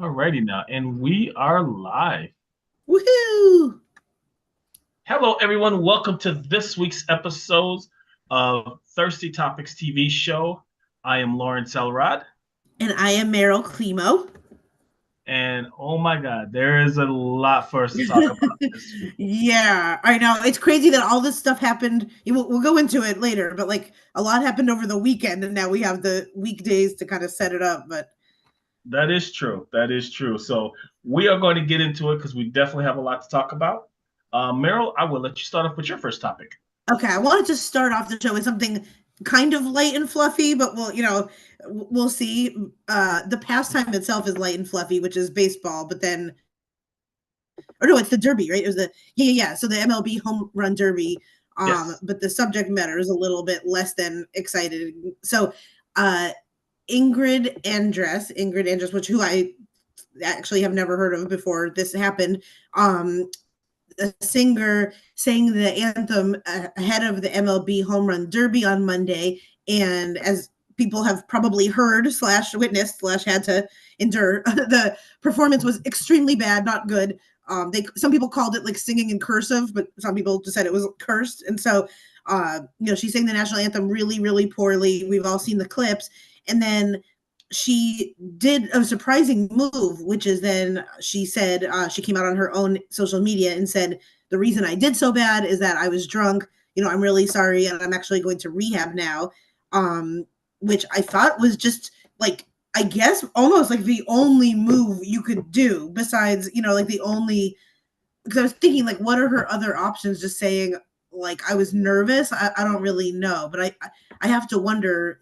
Alrighty now, and we are live. Woohoo! Hello, everyone. Welcome to this week's episodes of Thirsty Topics TV show. I am Lawrence Elrod, And I am Meryl Climo. and oh my God, there is a lot for us to talk about this week. Yeah, I know. It's crazy that all this stuff happened. We'll go into it later, but like a lot happened over the weekend, and now we have the weekdays to kind of set it up. But That is true. That is true. So we are going to get into it because we definitely have a lot to talk about. Meryl, I will let you start off with your first topic. okay, I wanted to start off the show with something kind of light and fluffy, but we'll see. The pastime itself is light and fluffy, which is baseball, but then or no, it's the Derby, right? It was the. So the MLB Home Run Derby. Yes. But the subject matter is a little bit less than excited. So, Ingrid Andress, who I actually have never heard of before this happened. A singer sang the anthem ahead of the MLB Home Run Derby on Monday, and as people have probably heard / witnessed / had to endure, the performance was extremely bad, not good. Some people called it like singing in cursive, but some people just said it was cursed. And so, she sang the national anthem really, really poorly. We've all seen the clips, and then she did a surprising move, which is then she said she came out on her own social media and said, the reason I did so bad is that I was drunk. I'm really sorry, and I'm actually going to rehab now, which I thought was just like, I guess almost like the only move you could do besides, like the only, because I was thinking like, what are her other options? Just saying like, I was nervous. I don't really know, but I have to wonder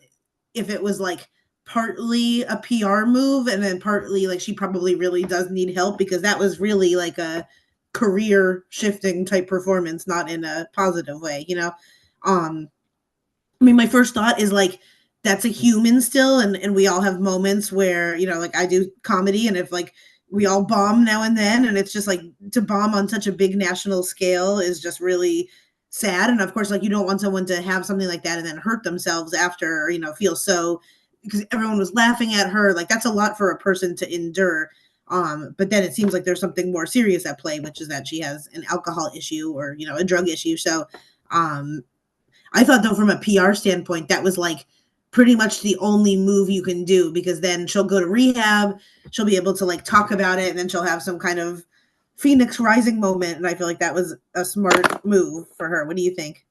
if it was like partly a PR move and then partly like she probably really does need help, because that was really like a career shifting type performance, not in a positive way, I mean, my first thought is like, that's a human still, and we all have moments where, like I do comedy, and if like we all bomb now and then, and it's just like, to bomb on such a big national scale is just really sad. And of course, like, you don't want someone to have something like that and then hurt themselves after, or feel so, because everyone was laughing at her. Like, that's a lot for a person to endure. But then it seems like there's something more serious at play, which is that she has an alcohol issue or, a drug issue. So I thought, though, from a PR standpoint, that was like pretty much the only move you can do, because then she'll go to rehab, she'll be able to like talk about it, and then she'll have some kind of Phoenix Rising moment. And I feel like that was a smart move for her. What do you think?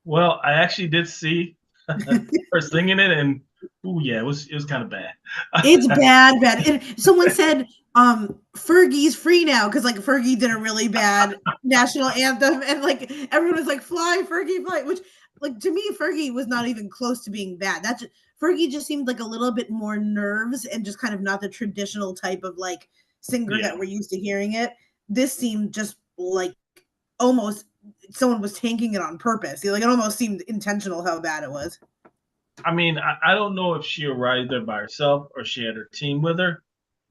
Well, I actually did see her singing it, and oh yeah, it was kind of bad. It's bad. And someone said, Fergie's free now, because like Fergie did a really bad national anthem, and like everyone was like, fly, Fergie, fly, which like to me, Fergie was not even close to being bad. Fergie just seemed like a little bit more nerves and just kind of not the traditional type of like singer Yeah. that we're used to hearing it. This seemed just like almost someone was tanking it on purpose. Like, it almost seemed intentional how bad it was. I mean, I don't know if she arrived there by herself or she had her team with her.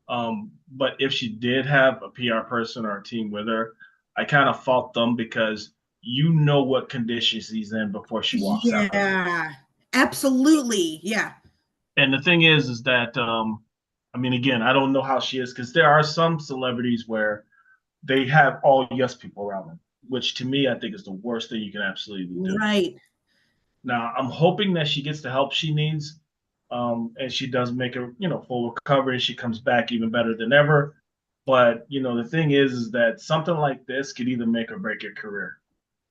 But if she did have a PR person or a team with her, I kind of fault them because you know what condition she's in before she walks out there. Yeah, absolutely. Yeah. And the thing is that I mean, again, I don't know how she is because there are some celebrities where they have all yes people around them, which to me I think is the worst thing you can absolutely do. Right. Now I'm hoping that she gets the help she needs, and she does make a full recovery. She comes back even better than ever. But the thing is that something like this could either make or break your career.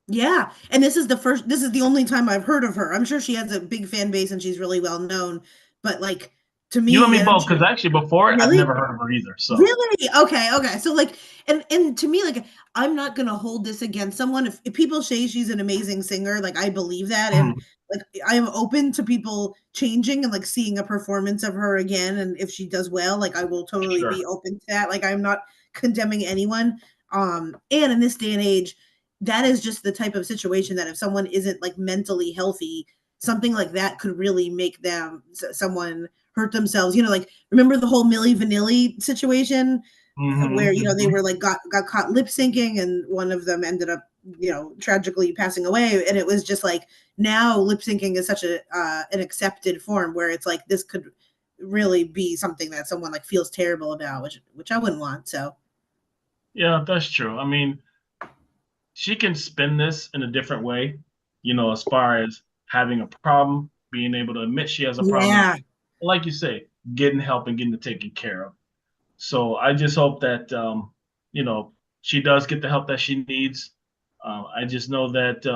Yeah. And this is the only time I've heard of her. I'm sure she has a big fan base and she's really well known, but like, to You and me, me and I'm both, sure, because actually before it, I've really. never heard of her either. So Really? Okay, okay. So like, and to me, like, I'm not gonna hold this against someone. If people say she's an amazing singer, like, I believe that, and mm, like, I am open to people changing and like seeing a performance of her again. And if she does well, like, I will totally be sure, open to that. Like, I'm not condemning anyone. And in this day and age, that is just the type of situation that if someone isn't like mentally healthy, something like that could really make someone hurt themselves. Like, remember the whole Milli Vanilli situation where, they mm-hmm. were like got caught lip syncing, and one of them ended up, tragically passing away. And it was just like, now lip syncing is such an accepted form where it's like, this could really be something that someone like feels terrible about, which I wouldn't want. So Yeah, that's true. I mean, she can spin this in a different way, as far as having a problem, being able to admit she has a problem, yeah, like you say, getting help and getting it taken care of. So I just hope that she does get the help that she needs. I just know that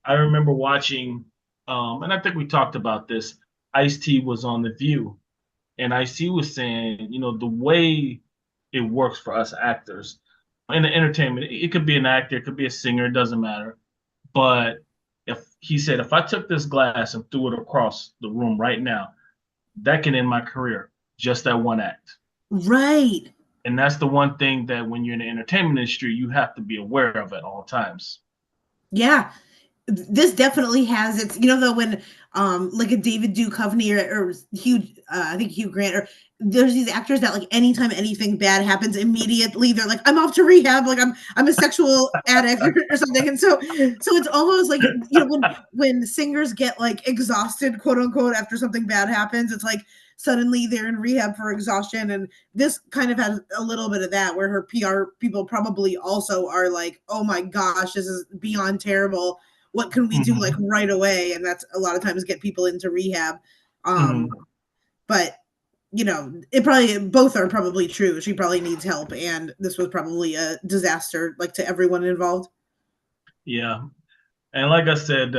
I remember watching, and I think we talked about this. Ice T was on The View, and Ice T was saying, the way it works for us actors in the entertainment, it could be an actor, it could be a singer, it doesn't matter. But if he said, if I took this glass and threw it across the room right now, that can end my career, just that one act. right. And that's the one thing that when you're in the entertainment industry, you have to be aware of at all times. Yeah, this definitely has its, though, when like a David Duchovny or Hugh, I think Hugh Grant, or there's these actors that like anytime anything bad happens, immediately they're like, I'm off to rehab, like I'm a sexual addict or something. And so it's almost like, when singers get like exhausted, quote unquote, after something bad happens, it's like suddenly they're in rehab for exhaustion. And this kind of has a little bit of that, where her PR people probably also are like, oh my gosh, this is beyond terrible, what can we do like Hmm. right away? And that's a lot of times get people into rehab. Hmm. But it probably, both are probably true. She probably needs help, and this was probably a disaster, like, to everyone involved. Yeah. And like I said,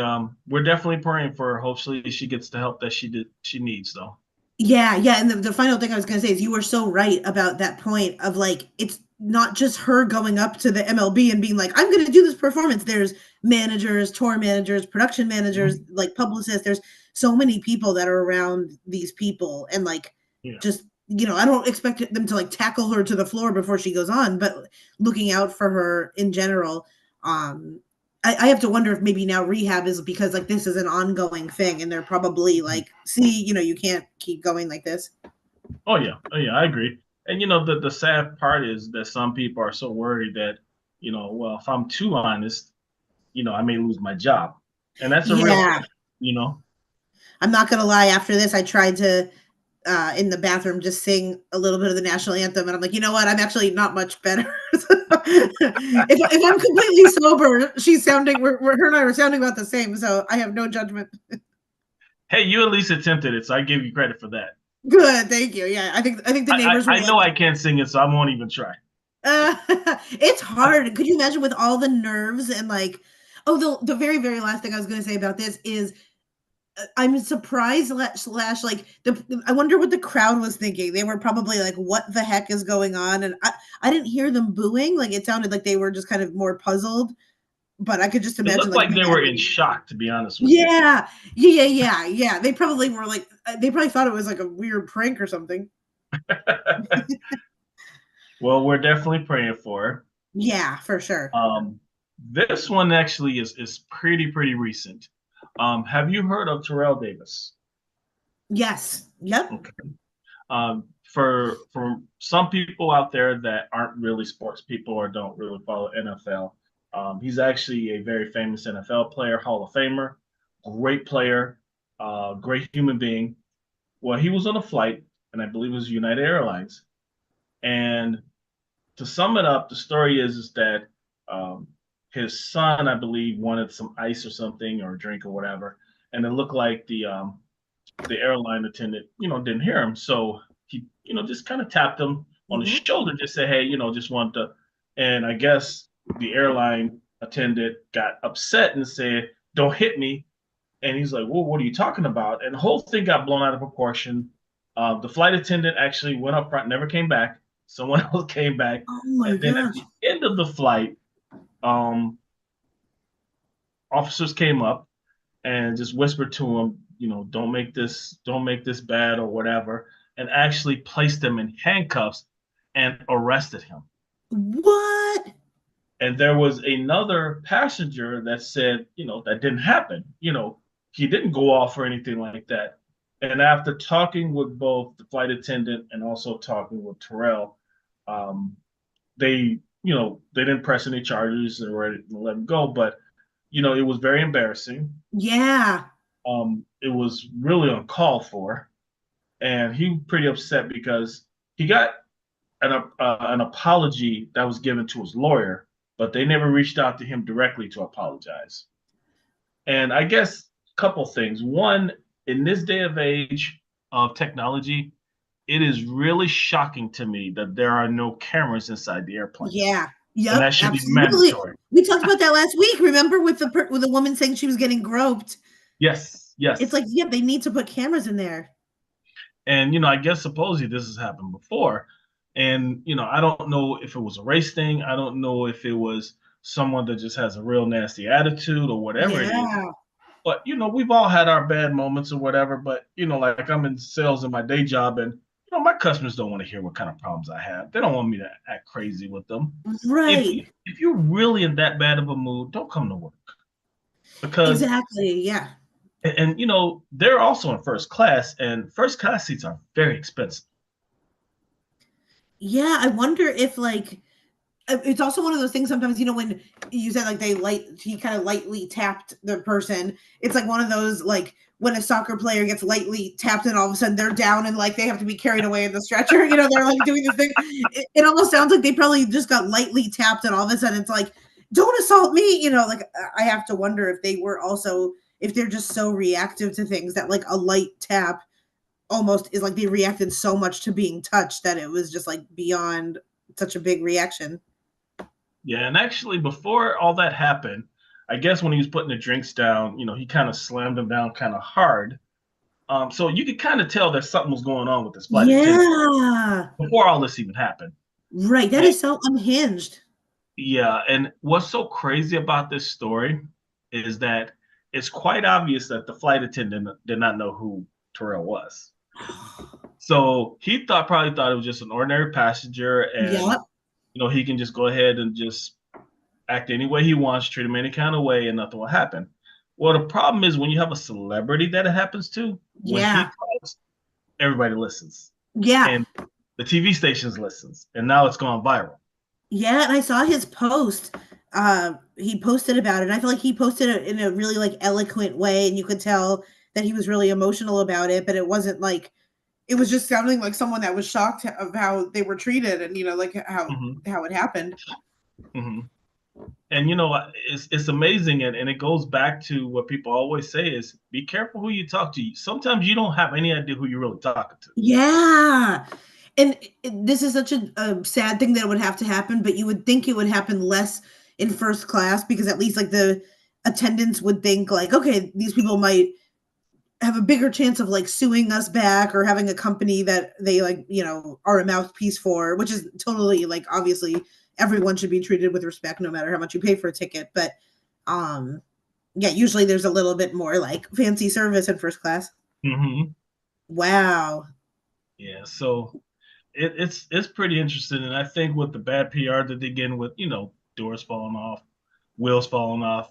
we're definitely praying for her. Hopefully she gets the help that she needs though. Yeah, yeah. And the final thing I was gonna say is, you were so right about that point of like, it's not just her going up to the MLB and being like, I'm gonna do this performance. There's managers, tour managers, production managers, Mhm. like publicists. There's so many people that are around these people, and like, Yeah. just, I don't expect them to like tackle her to the floor before she goes on, but looking out for her in general. I have to wonder if maybe now rehab is because like this is an ongoing thing, and they're probably Mhm. like, see, you can't keep going like this. Oh yeah. Oh yeah, I agree. And the sad part is that some people are so worried that, well, if I'm too honest, I may lose my job. And that's a real Yeah, thing, you know. I'm not gonna lie. After this, I tried to, in the bathroom, just sing a little bit of the national anthem, and I'm like, you know what? I'm actually not much better. If I'm completely sober, she's sounding. Her and I were sounding about the same, so I have no judgment. Hey, you at least attempted it, so I give you credit for that. Good, thank you. Yeah, I think the neighbors were I know like, I can't sing it, so I won't even try. uh, it's hard. Could you imagine with all the nerves and like, oh, the very very last thing I was going to say about this is, I'm surprised slash like, I wonder what the crowd was thinking. They were probably like, "What the heck is going on?" And I didn't hear them booing. Like, it sounded like they were just kind of more puzzled. But I could just It imagine looked like like the they were in agony. shock, to be honest with you. Yeah, yeah. They probably were like, they probably thought it was like a weird prank or something. Well, we're definitely praying for her. Yeah, for sure. This one actually is pretty recent. Have you heard of Terrell Davis? Yes. Yep. Okay. For some people out there that aren't really sports people or don't really follow NFL, he's actually a very famous NFL player, Hall of Famer, great player, great human being. Well, he was on a flight, and I believe it was United Airlines. And to sum it up, the story is that um, his son, I believe, wanted some ice or something or a drink or whatever, and it looked like the airline attendant, didn't hear him. So he, just kind of tapped him on the Mhm. shoulder, just said, hey, just wanted to. And I guess the airline attendant got upset and said, don't hit me. And he's like, well, what are you talking about? And the whole thing got blown out of proportion. The flight attendant actually went up front, never came back. Someone else came back. Oh my And then at gosh. the end of the flight, um, officers came up and just whispered to him, don't make this bad or whatever, and actually placed him in handcuffs and arrested him. What? And there was another passenger that said, that didn't happen. He didn't go off or anything like that. And after talking with both the flight attendant and also talking with Terrell, um, they didn't press any charges or let him go. But, it was very embarrassing. Yeah. It was really uncalled for. and he was pretty upset because he got an apology that was given to his lawyer, but they never reached out to him directly to apologize. And I guess a couple things. One, in this day of age of technology, it is really shocking to me that there are no cameras inside the airplanes, Yeah. and Yep. that should be Absolutely. mandatory. We talked about that last week. Remember with the woman saying she was getting groped. Yes, It's yes. like, yeah, they need to put cameras in there. And I guess supposedly this has happened before. And I don't know if it was a race thing. I don't know if it was someone that just has a real nasty attitude or whatever it is. Yeah. But we've all had our bad moments or whatever. But like I'm in sales in my day job, and my customers don't want to hear what kind of problems I have. They don't want me to act crazy with them. If Right. you if you're really in that bad of a mood, don't come to work because Exactly. Yeah. they're also in first class, and first class seats are very expensive. Yeah. I wonder if like it's also one of those things sometimes, when you said like he kind of lightly tapped the person. It's like one of those like when a soccer player gets lightly tapped and all of a sudden they're down and like they have to be carried away in the stretcher. They're like doing this thing. It almost sounds like they probably just got lightly tapped and all of a sudden it's like, don't assault me. Like I have to wonder if they were also, if they're just so reactive to things that like a light tap almost is like they reacted so much to being touched that it was just like beyond such a big reaction. Yeah, and actually, before all that happened, I guess when he was putting the drinks down, he kind of slammed them down kind of hard. So you could kind of tell that something was going on with this flight attendant Yeah. before all this even happened. Right. That And is so unhinged. yeah, and what's so crazy about this story is that it's quite obvious that the flight attendant did not know who Terrell was. So he probably thought it was just an ordinary passenger, and Yep. he can just go ahead and just act any way he wants, treat him any kind of way, and nothing will happen. Well, the problem is when you have a celebrity that it happens to, when he Yeah. talks, everybody listens, Yeah. and the TV stations listens, and now it's gone viral. Yeah. And I saw his post. He posted about it. And I feel like he posted it in a really like eloquent way, and you could tell that he was really emotional about it. But it wasn't like it was just sounding like someone that was shocked of how they were treated, and like Hmm. how it happened. Hmm. And it's amazing, and it goes back to what people always say is be careful who you talk to. Sometimes you don't have any idea who you're really talking to. Yeah. And this is such a sad thing that would have to happen, but you would think it would happen less in first class because at least like the attendants would think like, okay, these people might have a bigger chance of like suing us back or having a company that they like, are a mouthpiece for, which is totally like obviously everyone should be treated with respect no matter how much you pay for a ticket. But um yeah, usually there's a little bit more like fancy service in first class. Hmm. Wow. Yeah, so it's pretty interesting, and I think with the bad PR that they get with doors falling off, wheels falling off,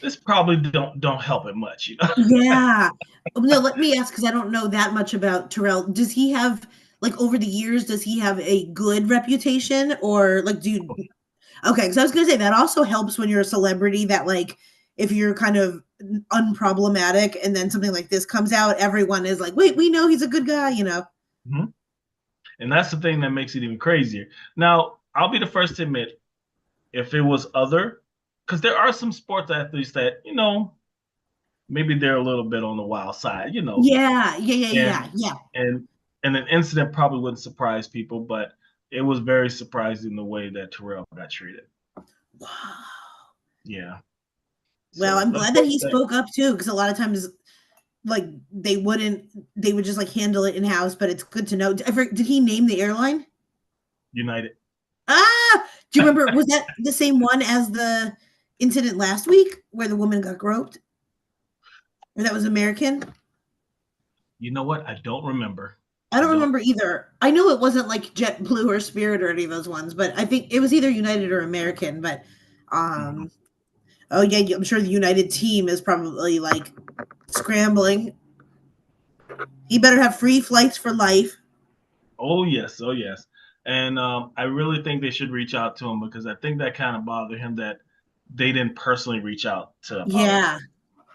this probably don't help it much. Yeah. No, let me ask because I don't know that much about Terrell. Does he have like over the years, does he have a good reputation or like do you okay, because I was gonna say that also helps when you're a celebrity that like if you're kind of unproblematic and then something like this comes out, everyone is like, wait, we know he's a good guy. Mhm. And that's the thing that makes it even crazier. Now, I'll be the first to admit, if it was other, because there are some sports athletes that maybe they're a little bit on the wild side, Yeah, yeah, yeah, and yeah, yeah. and and an incident probably wouldn't surprise people, but it was very surprising the way that Terrell got treated. Wow. Yeah. Well, So I'm let's glad that hope he that spoke up too, because a lot of times like they would just like handle it in house, but it's good to know. Did he name the airline? United. Ah, do you remember? Was that the same one as the incident last week where the woman got groped? Or that was American? You know what? I don't remember. I I don't don't. remember either. I know it wasn't like JetBlue or Spirit or any of those ones, but I think it was either United or American. But Mhm. um, oh yeah, I'm sure the United team is probably like scrambling. He better have free flights for life. Oh yes, oh yes. And I really think they should reach out to him because I think that kind of bothered him that they didn't personally reach out to Yeah, apologize.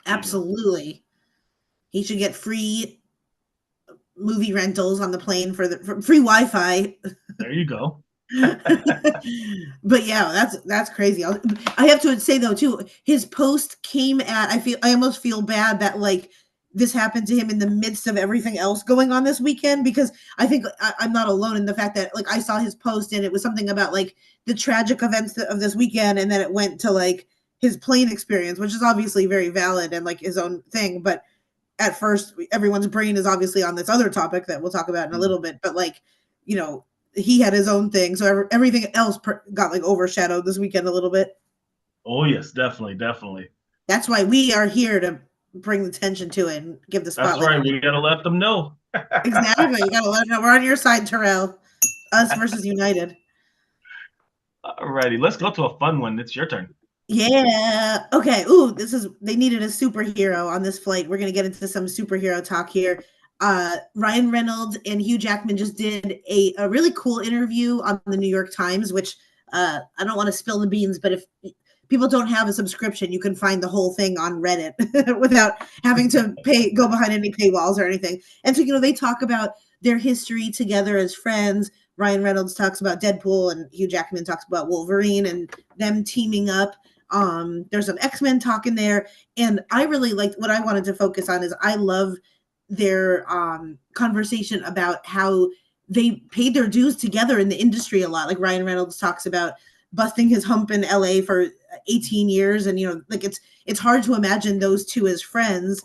absolutely. He should get free movie rentals on the plane for free Wi-Fi. There you go. But yeah, that's crazy. I have to say though too, his post came at I almost feel bad that like this happened to him in the midst of everything else going on this weekend, because I think I'm not alone in the fact that like I saw his post and it was something about like the tragic events of this weekend, and then it went to like his plane experience, which is obviously very valid and like his own thing. But at first, everyone's brain is obviously on this other topic that we'll talk about in a little bit. But like, you know, he had his own thing, so everything else got like overshadowed this weekend a little bit. Oh yes, definitely, definitely. That's why we are here to bring the attention to it and give the That's spotlight right. on it. We gotta let them know. Exactly. You gotta let them know we're on your side, Terrell. Us versus United. Alrighty, let's go to a fun one. It's your turn. Yeah. Okay. Ooh, they needed a superhero on this flight. We're gonna get into some superhero talk here. Ryan Reynolds and Hugh Jackman just did a really cool interview on the New York Times, which I don't want to spill the beans, but if people don't have a subscription, you can find the whole thing on Reddit without having to go behind any paywalls or anything. And so, they talk about their history together as friends. Ryan Reynolds talks about Deadpool and Hugh Jackman talks about Wolverine and them teaming up. There's some X-Men talk in there. And I really liked, what I wanted to focus on is I love their conversation about how they paid their dues together in the industry a lot. Like Ryan Reynolds talks about busting his hump in LA for 18 years. And, like it's hard to imagine those two as friends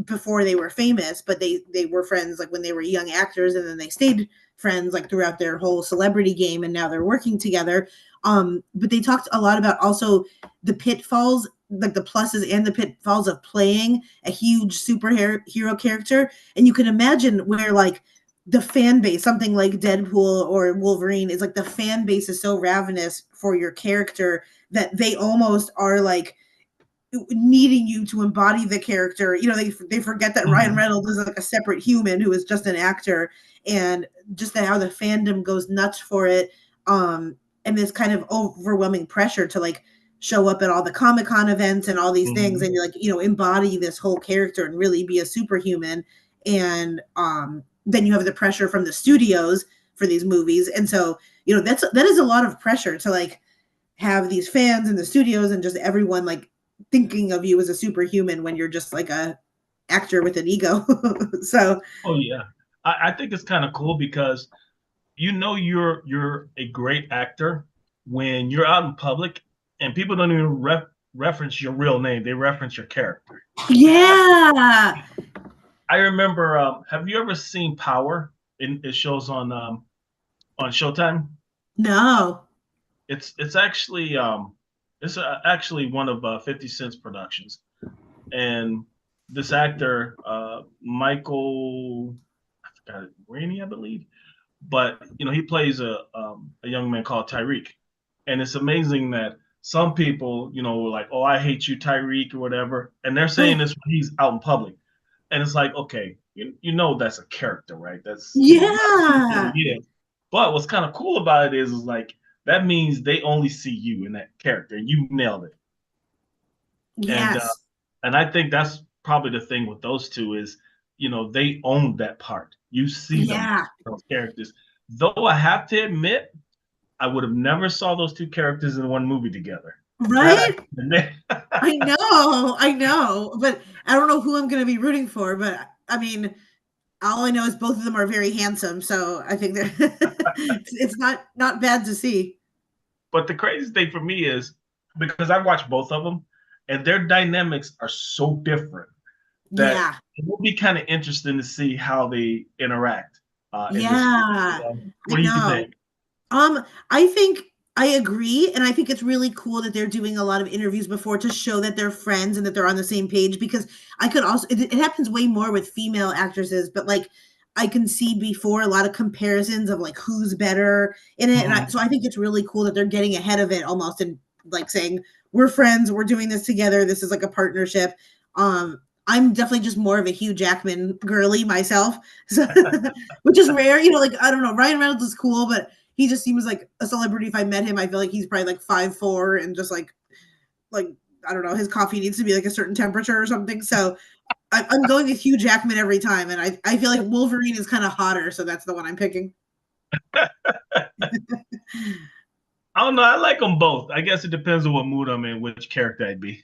before they were famous, but they were friends like when they were young actors, and then they stayed friends like throughout their whole celebrity game, and now they're working together. But they talked a lot about also the pitfalls, like the pluses and the pitfalls of playing a huge superhero character. And you can imagine where like the fan base, something like Deadpool or Wolverine, is like the fan base is so ravenous for your character that they almost are like needing you to embody the character. They forget that Ryan Reynolds is like a separate human who is just an actor, and just how the fandom goes nuts for it. And this kind of overwhelming pressure to like show up at all the Comic-Con events and all these things, and like embody this whole character and really be a superhuman. And then you have the pressure from the studios for these movies, and so that is a lot of pressure to like have these fans in the studios and just everyone like thinking of you as a superhuman when you're just like a actor with an ego. So Oh yeah, I think it's kind of cool because you're a great actor when you're out in public and people don't even reference your real name; they reference your character. yeah. I remember. Have you ever seen Power? It shows on Showtime. No. It's actually actually one of 50 Cent's productions, and this actor Michael, I forgot it, Rainey, I believe, but he plays a young man called Tyreek, and it's amazing that some people were like, oh, I hate you, Tyreek, or whatever, and they're saying this when he's out in public, and it's like, okay, that's a character, right? That's Yeah. yeah. But what's kind of cool about it is like that means they only see you in that character, and you nailed it. And Yes. and I think that's probably the thing with those two is, they own that part. You see them, Yeah. those characters. Though I have to admit, I would have never saw those two characters in one movie together. Right. That I know, but I don't know who I'm going to be rooting for. But I mean, all I know is both of them are very handsome, so I think they're it's not bad to see. But the craziest thing for me is because I watched both of them, and their dynamics are so different that Yeah. it will be kind of interesting to see how they interact in this movie. Yeah. I What do you know. think? I think I agree, and I think it's really cool that they're doing a lot of interviews before to show that they're friends and that they're on the same page, because I could also it happens way more with female actresses, but like I can see before a lot of comparisons of like who's better in it. So I think it's really cool that they're getting ahead of it almost, and like saying we're friends, we're doing this together, this is like a partnership. I'm definitely just more of a Hugh Jackman girly myself, so, which is rare. Like I don't know, Ryan Reynolds is cool, but he just seems like a celebrity. If I met him, I feel like he's probably like 5'4" and just like I don't know, his coffee needs to be like a certain temperature or something. So I'm going with Hugh Jackman every time, and I feel like Wolverine is kind of hotter, so that's the one I'm picking. I don't know. I like them both. I guess it depends on what mood I'm in, which character I'd be.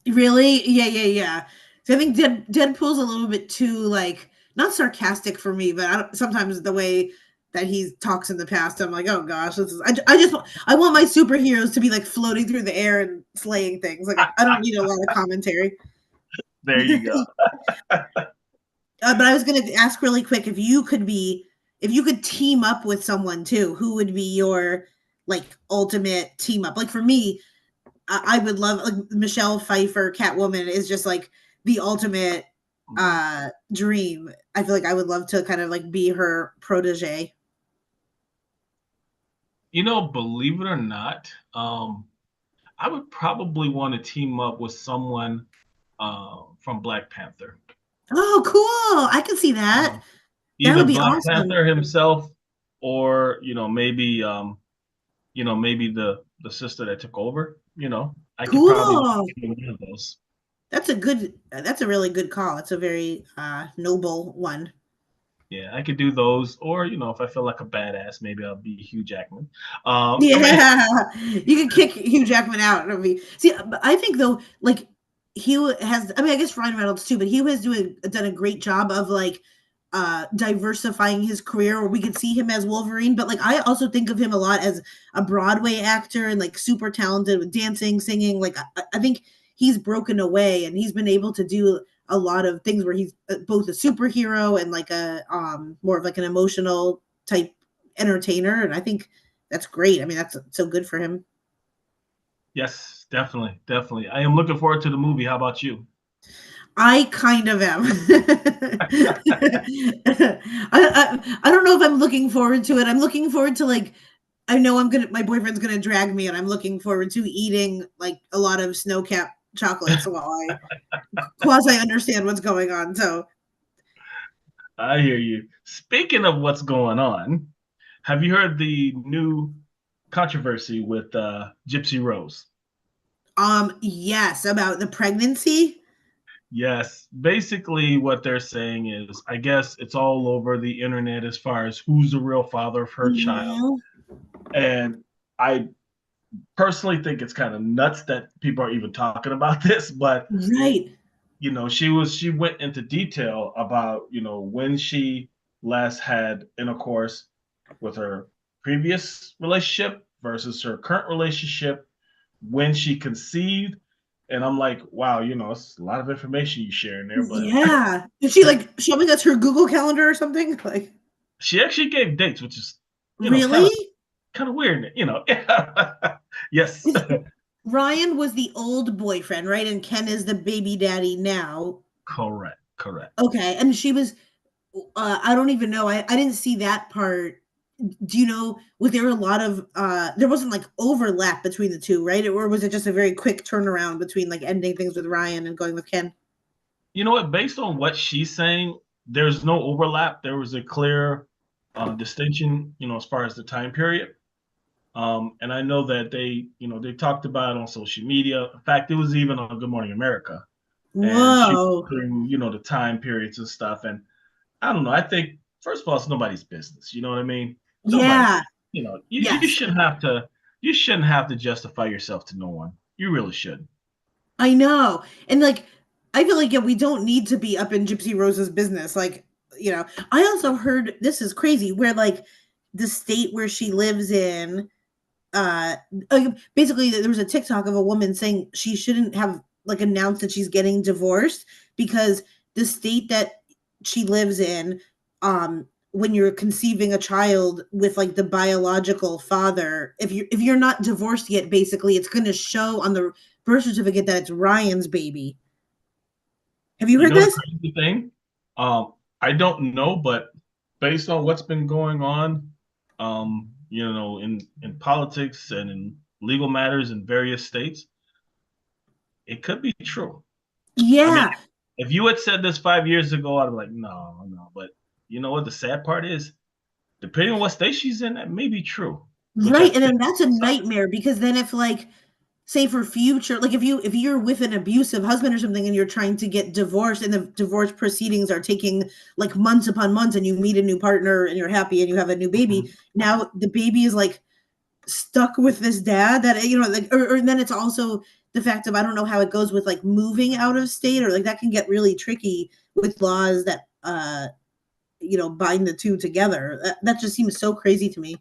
Really? Yeah, yeah, yeah. So I think Deadpool's a little bit too like not sarcastic for me, but sometimes the way that he talks in the past, I'm like, oh gosh, I just I want my superheroes to be like floating through the air and slaying things. Like I don't need a lot of commentary. There you go. But I was going to ask really quick if you could team up with someone too, who would be your like ultimate team up? Like for me, I would love like Michelle Pfeiffer Catwoman is just like the ultimate dream. I feel like I would love to kind of like be her protege. Believe it or not, I would probably want to team up with someone from Black Panther. Oh, cool. I can see that. Um, That Either would be Black awesome. Panther himself, or maybe the sister that took over. I could probably Cool. do one of those. That's a really good call. It's a very noble one. Yeah, I could do those, or if I feel like a badass, maybe I'll be Hugh Jackman. I mean, Yeah, you can kick Hugh Jackman out. I mean, see, I think though, like Hugh has. I mean, I guess Ryan Reynolds too, but Hugh has done a great job of like diversifying his career, where we could see him as Wolverine. But like, I also think of him a lot as a Broadway actor and like super talented with dancing, singing. Like, I think he's broken away and he's been able to do a lot of things where he's both a superhero and like a more of like an emotional type entertainer, and I think that's great. I mean, that's so good for him. yes, definitely, definitely. I am looking forward to the movie. How about you? I kind of am. I don't know if I'm looking forward to it. I'm looking forward to like I know my boyfriend's gonna drag me, and I'm looking forward to eating like a lot of snow cap chocolates while I quasi understand what's going on. So I hear you. Speaking of what's going on, have you heard the new controversy with Gypsy Rose? yes, about the pregnancy. Yes, basically what they're saying is, I guess it's all over the internet as far as who's the real father of her child. Mhm. And I personally think it's kind of nuts that people are even talking about this, but Right. she went into detail about, when she last had intercourse with her previous relationship versus her current relationship, when she conceived. And I'm like, wow, it's a lot of information you share in there, but Yeah. Is she like showing us her Google Calendar or something? Like, she actually gave dates, which is, kind really? of weird, Yes. Is Ryan was the old boyfriend, right? And Ken is the baby daddy now. Correct, correct. Okay. And she was, I don't even know. I didn't see that part. Do you know, was there a lot of, there wasn't like overlap between the two, right? Or was it just a very quick turnaround between like ending things with Ryan and going with Ken? You know what? Based on what she's saying, there's no overlap. There was a clear distinction, as far as the time period. And I know that they talked about it on social media. In fact, it was even on Good Morning America. And she Whoa. through, the time periods and stuff. And I don't know. I think first of all, it's nobody's business. You know what I mean? Nobody's. Yeah. You Yes. shouldn't have to. You shouldn't have to justify yourself to no one. You really should. I know. And like I feel like yeah, we don't need to be up in Gypsy Rose's business. Like, I also heard this is crazy where like the state where she lives in, basically there was a TikTok of a woman saying she shouldn't have like announced that she's getting divorced because the state that she lives in, when you're conceiving a child with like the biological father, if you're not divorced yet, basically it's going to show on the birth certificate that it's Ryan's baby. Have you You heard know the this? crazy thing? I don't know, but based on what's been going on, in politics and in legal matters in various states, it could be true. I mean, Yeah. if you had said this 5 years ago, I'd be like, no, no. But you know what? The sad part is, depending on what state she's in, that may be true, which I Right. And think then that's a sucks. nightmare because then if like say for future, like if you're with an abusive husband or something and you're trying to get divorced and the divorce proceedings are taking like months upon months and you meet a new partner and you're happy and you have a new baby, Mhm. now the baby is like stuck with this dad that like or then it's also the fact of I don't know how it goes with like moving out of state or like that can get really tricky with laws that bind the two together. That just seems so crazy to me.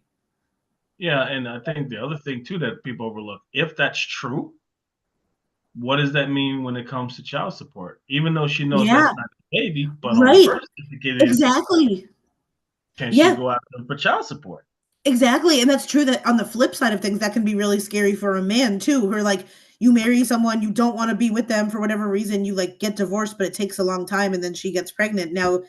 Yeah, and I think the other thing too that people overlook, if that's true, what does that mean when it comes to child support? Even though she knows Yeah, that's not the baby, but on the right. birth certificate is, Exactly. can she Yeah, go after them for child support? exactly. And that's true that on the flip side of things, that can be really scary for a man too, where like you marry someone, you don't want to be with them for whatever reason, you like get divorced, but it takes a long time and then she gets pregnant. Now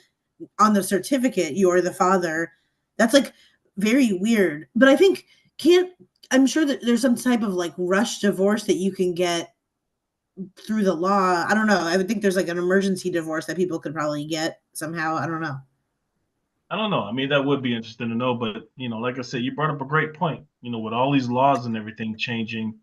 on the certificate, you're the father. That's like very weird. But I think can't I'm sure that there's some type of like rush divorce that you can get through the law. I don't know. I would think there's like an emergency divorce that people could probably get somehow. I don't know. I don't know. I mean, that would be interesting to know, but like I said, you brought up a great point. With all these laws and everything changing,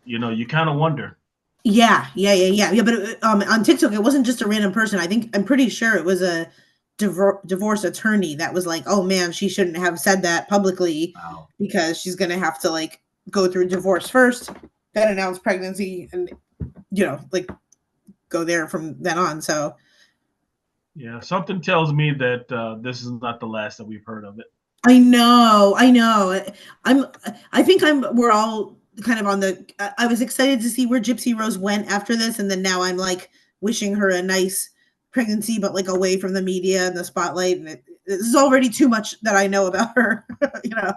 you kind of wonder. Yeah, yeah, yeah, yeah, yeah. But on TikTok, it wasn't just a random person. I'm pretty sure it was a divorce attorney that was like, "Oh man, she shouldn't have said that publicly Wow. because she's gonna have to like go through divorce first, then announce pregnancy, and like go there from then on." So Yeah, something tells me that this is not the last that we've heard of it. I know, I know. I'm. I think we're all kind of on the. I was excited to see where Gypsy Rose went after this, and then now I'm like wishing her a nice pregnancy, but like away from the media and the spotlight. And this is already too much that I know about her. you know,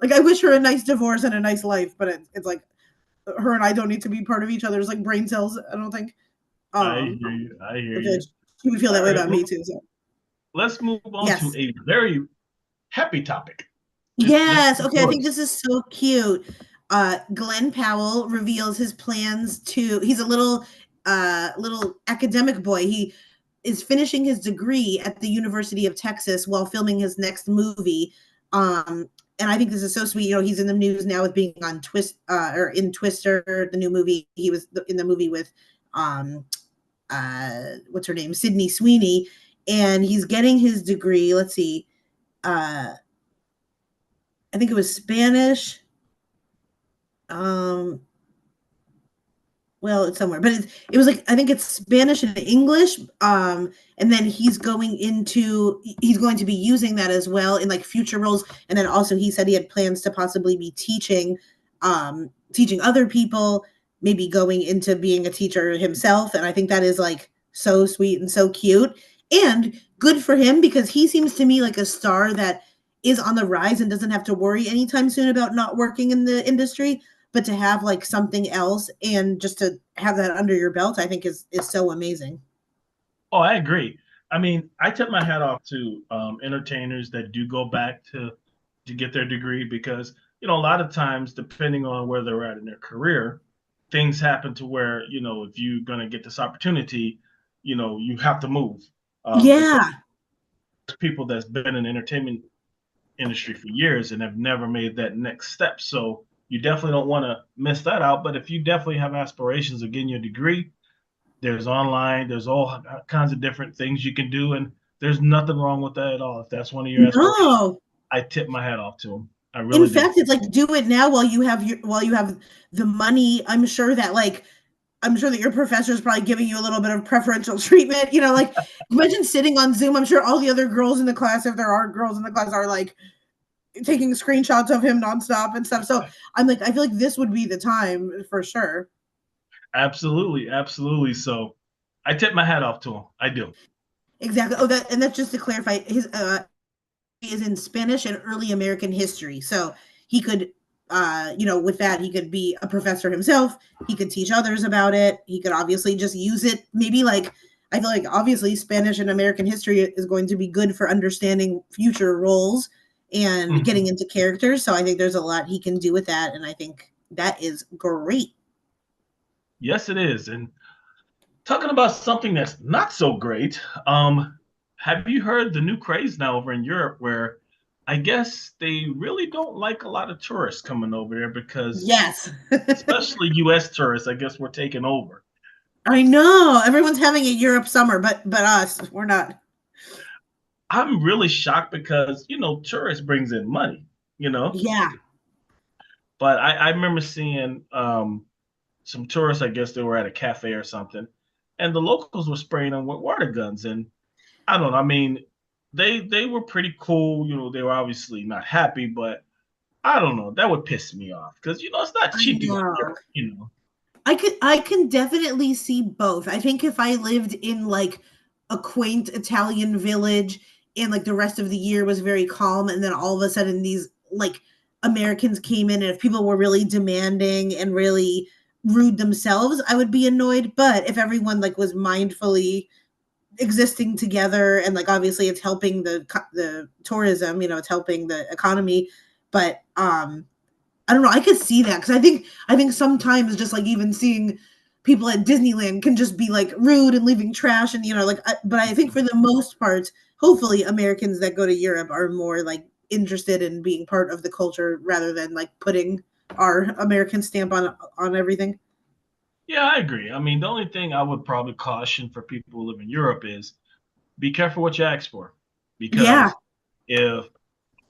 like I wish her a nice divorce and a nice life, but it's like her and I don't need to be part of each other's like brain cells. I don't think. I Um, hear you. I hear I feel like you. she would feel that All way right. about me Well, too. So let's move on to yes. a very happy topic. This Yes. is Okay. I think yours. this is so cute. Glenn Powell reveals his plans to. He's a little academic boy. He is finishing his degree at the University of Texas while filming his next movie. And I think this is so sweet. He's in the news now with being on or in Twister, the new movie. He was in the movie with what's her name, Sydney Sweeney, and he's getting his degree. Let's see. Uh, I think it was Spanish. Um, well, it's somewhere, but it was like I think it's Spanish and English. And then he's going to be using that as well in like future roles. And then also he said he had plans to possibly be teaching other people, maybe going into being a teacher himself. And I think that is like so sweet and so cute and good for him because he seems to me like a star that is on the rise and doesn't have to worry anytime soon about not working in the industry, but to have like something else and just to have that under your belt, I think is so amazing. Oh, I agree. I mean, I tip my hat off to entertainers that do go back to get their degree because a lot of times, depending on where they're at in their career, things happen to where if you're going to get this opportunity, you have to move. Especially Yeah. people that's been in the entertainment industry for years and have never made that next step. So you definitely don't want to miss that out. But if you definitely have aspirations of getting your degree, there's online, there's all kinds of different things you can do, and there's nothing wrong with that at all. If that's one of your aspirations, No. I tip my hat off to them. I In really do. fact, it's like do it now while you have the money. I'm sure that your professor is probably giving you a little bit of preferential treatment. Like imagine sitting on Zoom. I'm sure all the other girls in the class, if there are girls in the class, are like taking screenshots of him nonstop and stuff. So I'm like, I feel like this would be the time for sure. Absolutely, absolutely. So I tip my hat off to him. I do. Exactly. Oh, that's just to clarify. His is in Spanish and early American history. So he could, with that, he could be a professor himself. He could teach others about it. He could obviously just use it. Maybe like, I feel like obviously Spanish and American history is going to be good for understanding future roles and getting Mhm. into characters. So I think there's a lot he can do with that. And I think that is great. Yes, it is. And talking about something that's not so great, have you heard the new craze now over in Europe where I guess they really don't like a lot of tourists coming over there because, Yes. especially U.S. tourists, I guess we're taking over. I know. Everyone's having a Europe summer, but us, we're not. I'm really shocked because, tourists brings in money, you know. Yeah. But I remember seeing some tourists, I guess they were at a cafe or something, and the locals were spraying them with water guns. And I don't know. I mean, they were pretty cool. They were obviously not happy, but I don't know. That would piss me off because it's not I cheap to go to know. Europe. I can definitely see both. I think if I lived in like a quaint Italian village and like the rest of the year was very calm and then all of a sudden these like Americans came in and if people were really demanding and really rude themselves, I would be annoyed. But if everyone like was mindfully existing together and like obviously it's helping the tourism, it's helping the economy, but I don't know. I could see that because I think sometimes just like even seeing people at Disneyland can just be like rude and leaving trash and like. But I think for the most part, hopefully Americans that go to Europe are more like interested in being part of the culture rather than like putting our American stamp on everything. Yeah, I agree. I mean, the only thing I would probably caution for people who live in Europe is be careful what you ask for, Yeah. because if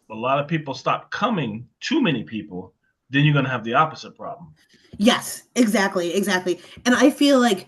a lot of people stop coming, too many people, then you're going to have the opposite problem. Yes. Exactly. Exactly. And I feel like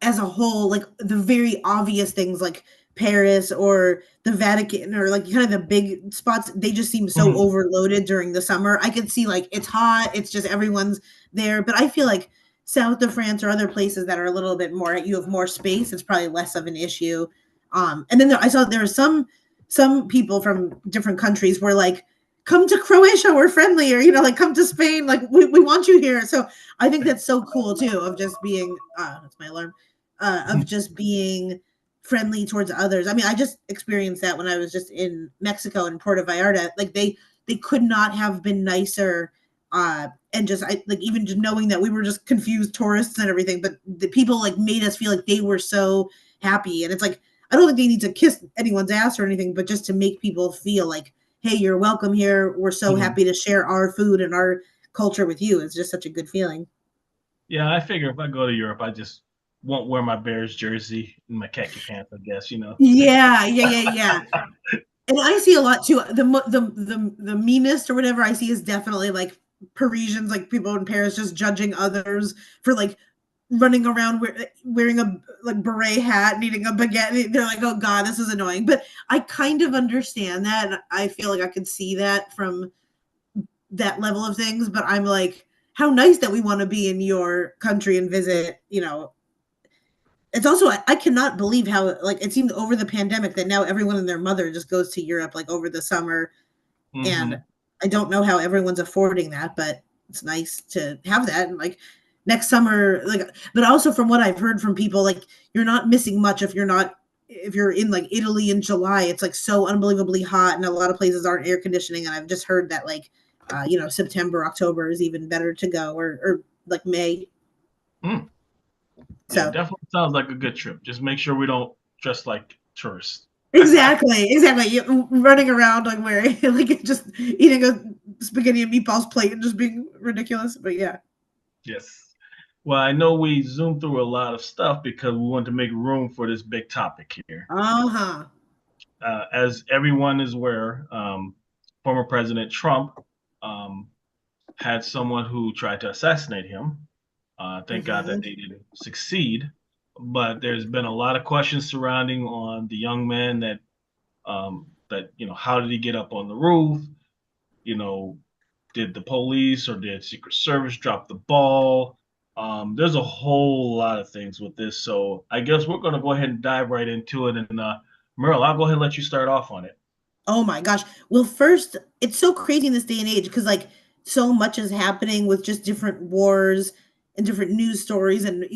as a whole, like the very obvious things like Paris or the Vatican or like kind of the big spots, they just seem so Mhm. overloaded during the summer. I could see like it's hot, it's just everyone's there. But I feel like south of France or other places that are a little bit more, you have more space, it's probably less of an issue. And then I saw there were some people from different countries were like, come to Croatia, we're friendly, or like come to Spain, like we want you here. So I think that's so cool too, of just being that's my alarm, of just being friendly towards others. I mean, I just experienced that when I was just in Mexico and Puerto Vallarta. Like they could not have been nicer. And just I like even just knowing that we were just confused tourists and everything, but the people like made us feel like they were so happy. And it's like I don't think they need to kiss anyone's ass or anything, but just to make people feel like, hey, you're welcome here. We're so Mhm. happy to share our food and our culture with you. It's just such a good feeling. Yeah, I figure if I go to Europe, I just won't wear my Bears jersey and my khaki pants, I guess. Yeah, yeah, yeah, yeah. And I see a lot too. The meanest or whatever I see is definitely like Parisians, like people in Paris, just judging others for like running around wearing a like beret hat and eating a baguette. They're like, oh god, this is annoying. But I kind of understand that. And I feel like I could see that from that level of things. But I'm like, how nice that we want to be in your country and visit. It's also I cannot believe how like it seemed over the pandemic that now everyone and their mother just goes to Europe like over the summer, and Hmm. I don't know how everyone's affording that, but it's nice to have that. And like next summer, like, but also from what I've heard from people, like you're not missing much if you're in like Italy in July. It's like so unbelievably hot, and a lot of places aren't air conditioning. And I've just heard that like September, October is even better to go, or like May. Mm. Yeah, So definitely sounds like a good trip. Just make sure we don't dress like tourists. exactly. You running around like wearing like just eating a spaghetti and meatballs plate and just being ridiculous. But yeah. Yes. Well, I know we zoomed through a lot of stuff because we wanted to make room for this big topic here. Uh-huh. As everyone is aware, former President Trump um, had someone who tried to assassinate him. Thank God that Mhm. they didn't succeed. But there's been a lot of questions surrounding on the young man that how did he get up on the roof? You know, did the police or did Secret Service drop the ball? There's a whole lot of things with this, so I guess we're gonna go ahead and dive right into it. And Meryl, I'll go ahead and let you start off on it. Oh my gosh. Well, first, it's so crazy in this day and age because like so much is happening with just different wars and different news stories and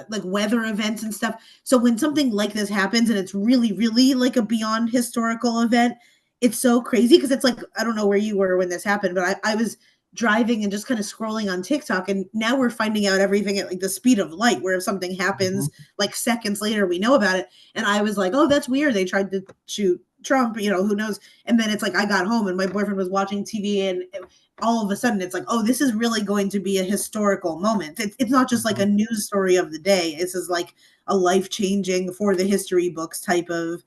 like weather events and stuff. So when something like this happens and it's really, really like a beyond historical event, it's so crazy because it's like I don't know where you were when this happened, but I was driving and just kind of scrolling on TikTok and now we're finding out everything at like the speed of light, where if something Mhm. happens like seconds later, we know about it. And I was like, oh, that's weird. They tried to shoot Trump, who knows? And then it's like I got home and my boyfriend was watching TV, and all of a sudden it's like, oh, this is really going to be a historical moment. It's not just like a news story of the day. This is like a life-changing for the history books type of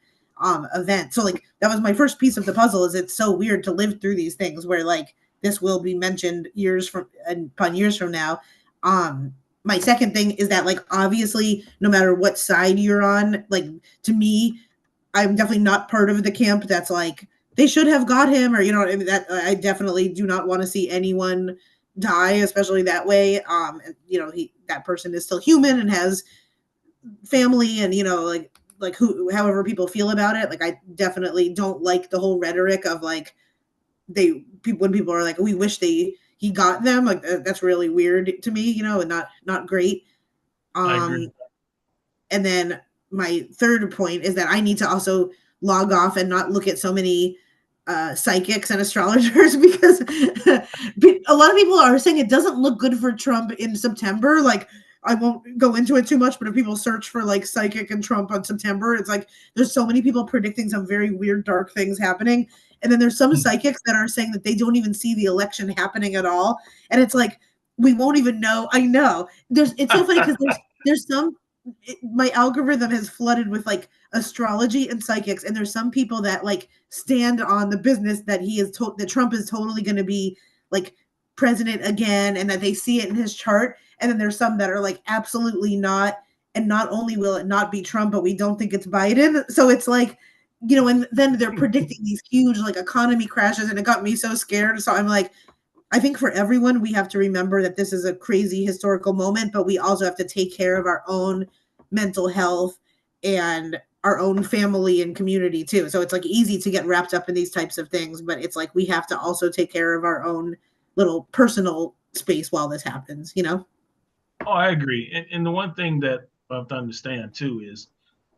event. So like that was my first piece of the puzzle. Is it's so weird to live through these things where like this will be mentioned years upon years from now. My second thing is that like obviously no matter what side you're on, like to me, I'm definitely not part of the camp that's like they should have got him, or that I definitely do not want to see anyone die, especially that way. That person is still human and has family, and like who however people feel about it. Like I definitely don't like the whole rhetoric of like when people are like, we wish he got them, like that's really weird to me, and not great. I agree. And then my third point is that I need to also log off and not look at so many psychics and astrologers because a lot of people are saying it doesn't look good for Trump in September. Like I won't go into it too much, but if people search for like psychic and Trump on September, it's like there's so many people predicting some very weird, dark things happening. And then there's some psychics that are saying that they don't even see the election happening at all. And it's like, we won't even know. I know. It's so funny because there's some, my algorithm is flooded with like astrology and psychics, and there's some people that like stand on the business that that Trump is totally going to be like president again, and that they see it in his chart. And then there's some that are like absolutely not, and not only will it not be Trump, but we don't think it's Biden. So it's like, and then they're predicting these huge like economy crashes, and it got me so scared. So I'm like, I think for everyone, we have to remember that this is a crazy historical moment, but we also have to take care of our own mental health and our own family and community too. So it's like easy to get wrapped up in these types of things, but it's like we have to also take care of our own little personal space while this happens, Oh, I agree. And the one thing that I have to understand too is,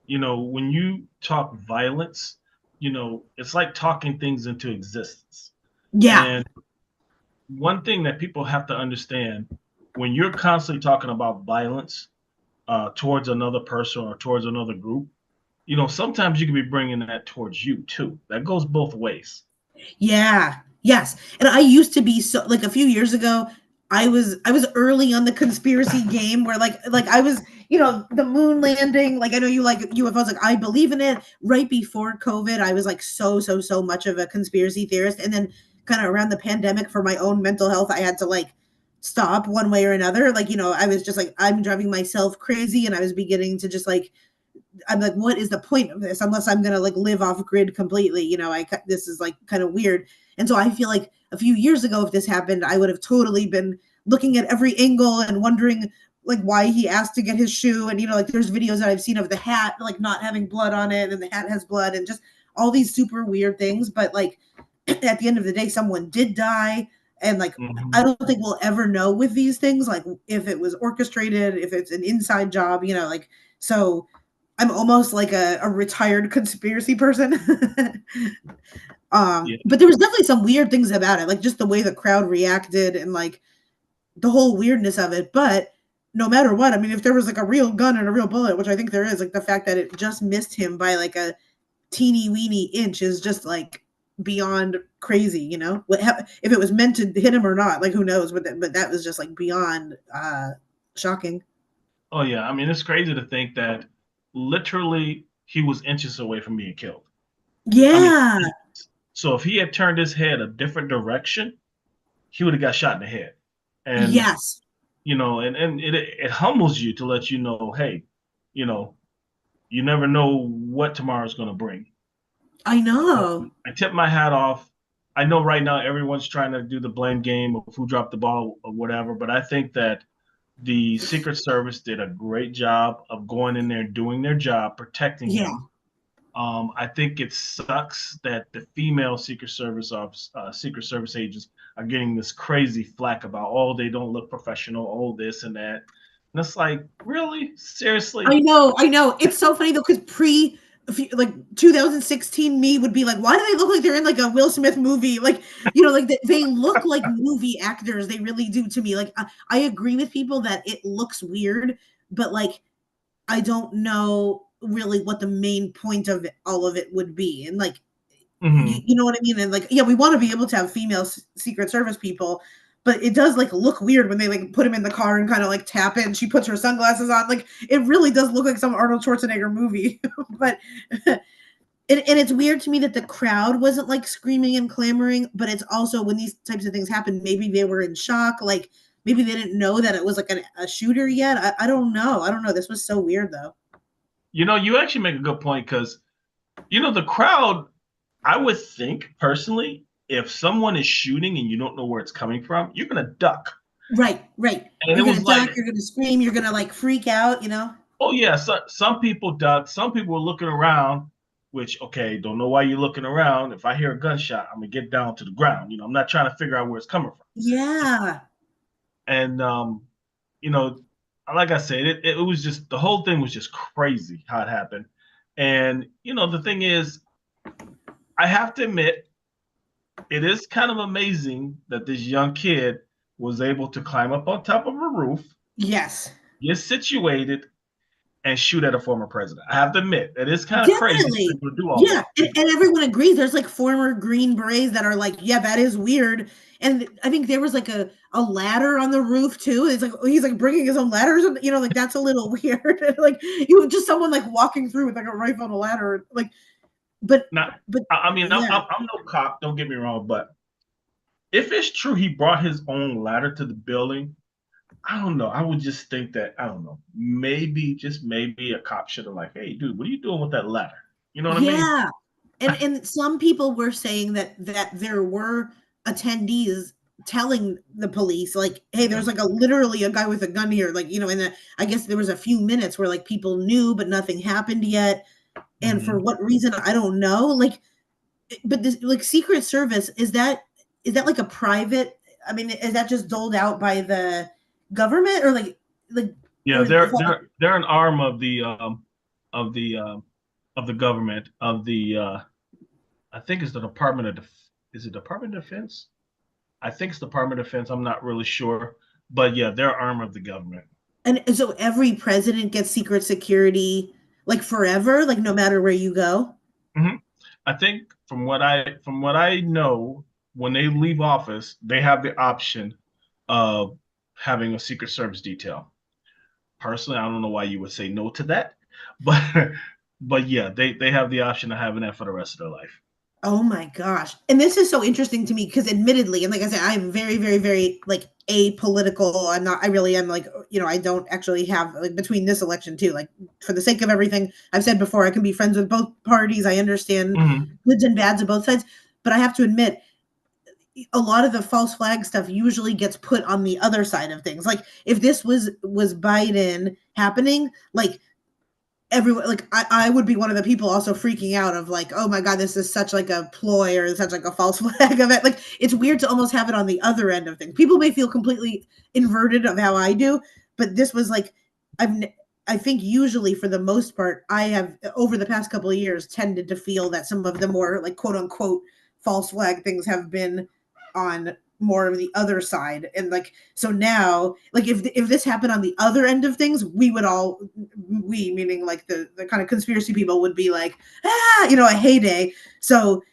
when you talk violence, it's like talking things into existence. Yeah. And one thing that people have to understand, when you're constantly talking about violence towards another person or towards another group, sometimes you can be bringing that towards you too. That goes both ways. Yeah. Yes. And I used to be so like a few years ago, I was early on the conspiracy game where like I was, the moon landing, like I know you like UFOs, like I believe in it. Right before COVID, I was like so much of a conspiracy theorist. And then kind of around the pandemic for my own mental health, I had to like stop one way or another. Like, I was just like, I'm driving myself crazy, and I was beginning to just like, I'm like, what is the point of this unless I'm gonna like live off grid completely? This is like kind of weird. And so I feel like a few years ago, if this happened, I would have totally been looking at every angle and wondering like why he asked to get his shoe. And like there's videos that I've seen of the hat like not having blood on it, and the hat has blood, and just all these super weird things. But like at the end of the day, someone did die. And like I don't think we'll ever know with these things, like if it was orchestrated, if it's an inside job, like so I'm almost like a retired conspiracy person. Yeah. But there was definitely some weird things about it, like just the way the crowd reacted and like the whole weirdness of it. But no matter what, I mean, if there was like a real gun and a real bullet, which I think there is, like the fact that it just missed him by like a teeny weeny inch is just like beyond crazy, if it was meant to hit him or not, like who knows, but that was just like beyond shocking. Oh yeah. I mean, it's crazy to think that literally he was inches away from being killed. I mean, Yeah. so if he had turned his head a different direction, he would have got shot in the head. And Yes. and it humbles you to let you know, hey, you know, you never know what tomorrow's going to bring. I So know. I tip my hat off. I know right now everyone's trying to do the blame game of who dropped the ball or whatever, but I think that the Secret Service did a great job of going in there and doing their job, protecting Yeah. him. I think it sucks that the female Secret Service agents are getting this crazy flack about, oh, they don't look professional, oh, this and that. And it's like, really? Seriously? I know. It's so funny though, because like 2016 me would be like, why do they look like they're in like a Will Smith movie? Like, like they look like movie actors. They really do to me. Like, I agree with people that it looks weird, but like, I don't know really what the main point of all of it would be. And like, You know what I mean? And like, yeah, we want to be able to have female Secret Service people, but it does like look weird when they like put him in the car and kind of like tap it and she puts her sunglasses on. Like it really does look like some Arnold Schwarzenegger movie. But and it's weird to me that the crowd wasn't like screaming and clamoring, but it's also when these types of things happen, maybe they were in shock, like maybe they didn't know that it was like a shooter yet. I don't know. I don't know. This was so weird though. You actually make a good point because the crowd. I would think personally, if someone is shooting and you don't know where it's coming from, you're gonna duck. Right, right. And it You're was gonna duck, like, you're gonna scream, you're gonna like freak out, you know? oh yeah, some people duck, some people were looking around, which okay, don't know why you're looking around. If I hear a gunshot, I'm gonna get down to the ground. I'm not trying to figure out where it's coming from. Yeah. And you know, like I said, it was just the whole thing was just crazy how it happened. And the thing is, I have to admit, it is kind of amazing that this young kid was able to climb up on top of a roof, Yes. get situated, and shoot at a former president. I have to admit, it is kind of crazy for Definitely. people to do all Yeah, that. and everyone agrees. There's like former Green Berets that are like, yeah, that is weird. And I think there was like a ladder on the roof too. It's like he's like bringing his own ladders, and like that's a little weird. Like just someone like walking through with like a rifle and a ladder, like. But Now, but I mean, yeah, I'm no cop. Don't get me wrong, but if it's true he brought his own ladder to the building, I don't know. I would just think that I don't know. Maybe just maybe a cop should have like, hey, dude, what are you doing with that ladder? You know what I mean? yeah. And some people were saying that there were attendees telling the police like, hey, there's like a literally a guy with a gun here, like and I guess there was a few minutes where like people knew but nothing happened yet, and for Mhm. what reason I don't know. Like, but this like Secret Service, is that like a private, I mean, is that just doled out by the government, or like Yeah, or is that, they're an arm of the government of the I think it's the Department of is it Department of Defense? I think it's Department of Defense. I'm not really sure, but yeah, they're arm of the government. and so every president gets secret security like forever, like no matter where you go? Hmm. I think from what I know, when they leave office, they have the option of having a Secret Service detail. Personally, I don't know why you would say no to that, but but yeah, they have the option of having that for the rest of their life. Oh my gosh. And this is so interesting to me because admittedly, and like I said, I'm very, very, very like apolitical. I really am like, I don't actually have like between this election too, like for the sake of everything I've said before, I can be friends with both parties. I understand Hmm. goods and bads of both sides. But I have to admit, a lot of the false flag stuff usually gets put on the other side of things. Like if this was Biden happening, like everyone, like I would be one of the people also freaking out of like, oh my god, this is such like a ploy or such like a false flag of it. Like it's weird to almost have it on the other end of things. People may feel completely inverted of how I do, but this was like I've I think usually for the most part I have over the past couple of years tended to feel that some of the more like quote unquote false flag things have been on more of the other side. And like so now like if this happened on the other end of things, we meaning like the kind of conspiracy people would be like, a heyday. So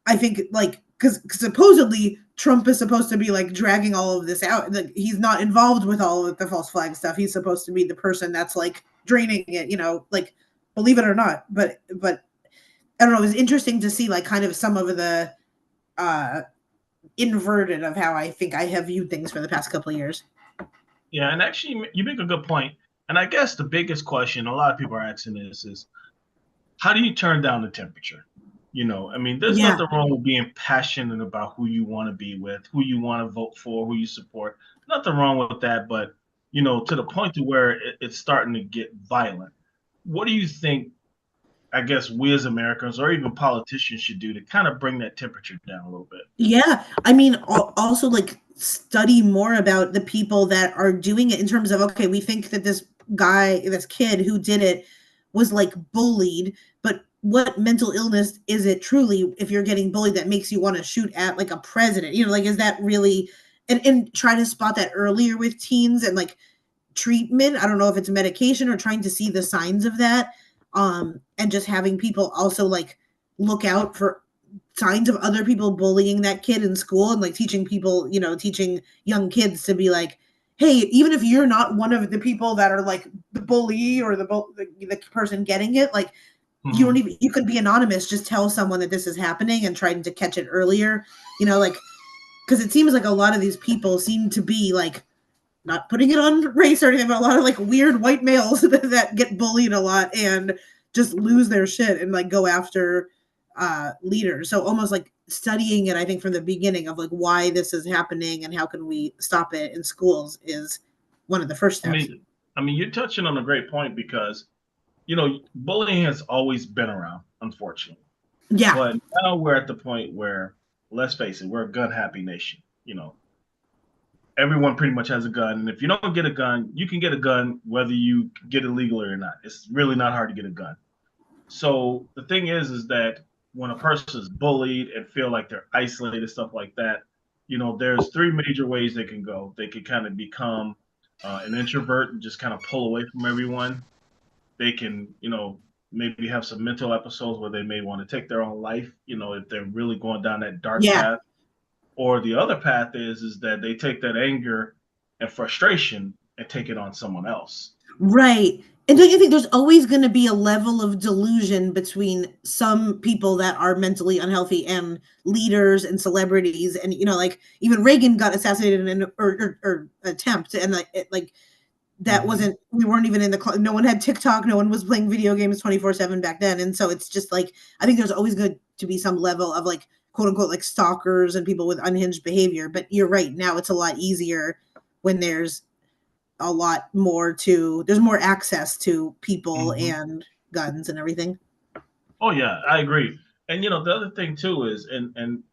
I think like because supposedly Trump is supposed to be like dragging all of this out, like he's not involved with all of the false flag stuff. He's supposed to be the person that's like draining it, like believe it or not. But I don't know, it was interesting to see like kind of some of the uh inverted of how I think I have viewed things for the past couple of years. Yeah, and actually, you make a good point. And I guess the biggest question a lot of people are asking is how do you turn down the temperature? I mean, there's Yeah. nothing wrong with being passionate about who you want to be with, who you want to vote for, who you support. Nothing wrong with that, but to the point to where it's starting to get violent. What do you think? I guess we as Americans or even politicians should do to kind of bring that temperature down a little bit. Yeah. I mean, also like study more about the people that are doing it in terms of, okay, we think that this kid who did it was like bullied, but what mental illness is it truly if you're getting bullied that makes you want to shoot at like a president? Like, is that really, and try to spot that earlier with teens and like treatment. I don't know if it's medication or trying to see the signs of that. And just having people also like look out for signs of other people bullying that kid in school and like teaching people, teaching young kids to be like, hey, even if you're not one of the people that are like the bully or the person getting it, like you could be anonymous, just tell someone that this is happening and trying to catch it earlier, like, because it seems like a lot of these people seem to be like, not putting it on race or anything, but a lot of like weird white males that get bullied a lot and just lose their shit and like go after leaders. So almost like studying it, I think, from the beginning of like why this is happening and how can we stop it in schools is one of the first steps. I mean, you're touching on a great point because, bullying has always been around, unfortunately. Yeah. But now we're at the point where, let's face it, we're a gun happy nation. Everyone pretty much has a gun. And if you don't get a gun, you can get a gun whether you get it legally or not. It's really not hard to get a gun. So the thing is that when a person is bullied and feel like they're isolated, stuff like that, there's three major ways they can go. They can kind of become an introvert and just kind of pull away from everyone. They can, maybe have some mental episodes where they may want to take their own life, if they're really going down that dark path. Or the other path is that they take that anger and frustration and take it on someone else. Right. And don't you think there's always going to be a level of delusion between some people that are mentally unhealthy and leaders and celebrities? And, like even Reagan got assassinated in or attempt. And like that wasn't, we weren't even in no one had TikTok. No one was playing video games 24/7 back then. And so it's just like, I think there's always going to be some level of like, quote unquote, like stalkers and people with unhinged behavior. But you're right. Now it's a lot easier when there's a lot more there's more access to people and guns and everything. Oh yeah, I agree. And the other thing too is, and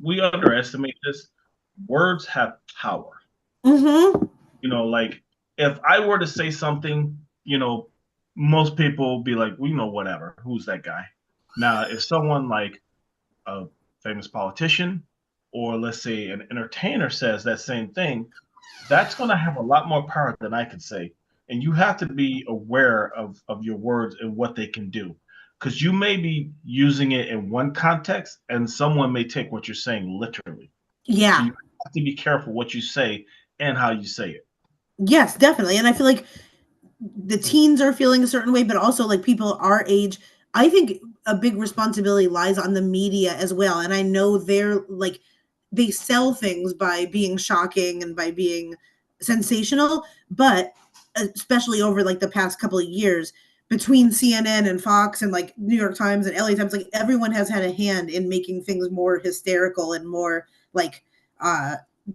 we underestimate this, words have power. Like if I were to say something, most people be like, whatever, who's that guy? Now, if someone like a famous politician or let's say an entertainer says that same thing, that's going to have a lot more power than I could say. And you have to be aware of your words and what they can do. Because you may be using it in one context and someone may take what you're saying literally. Yeah. So you have to be careful what you say and how you say it. Yes, definitely. And I feel like the teens are feeling a certain way, but also like people our age, I think a big responsibility lies on the media as well. And I know they're like, they sell things by being shocking and by being sensational, but especially over like the past couple of years between CNN and Fox and like New York Times and LA Times, like everyone has had a hand in making things more hysterical and more like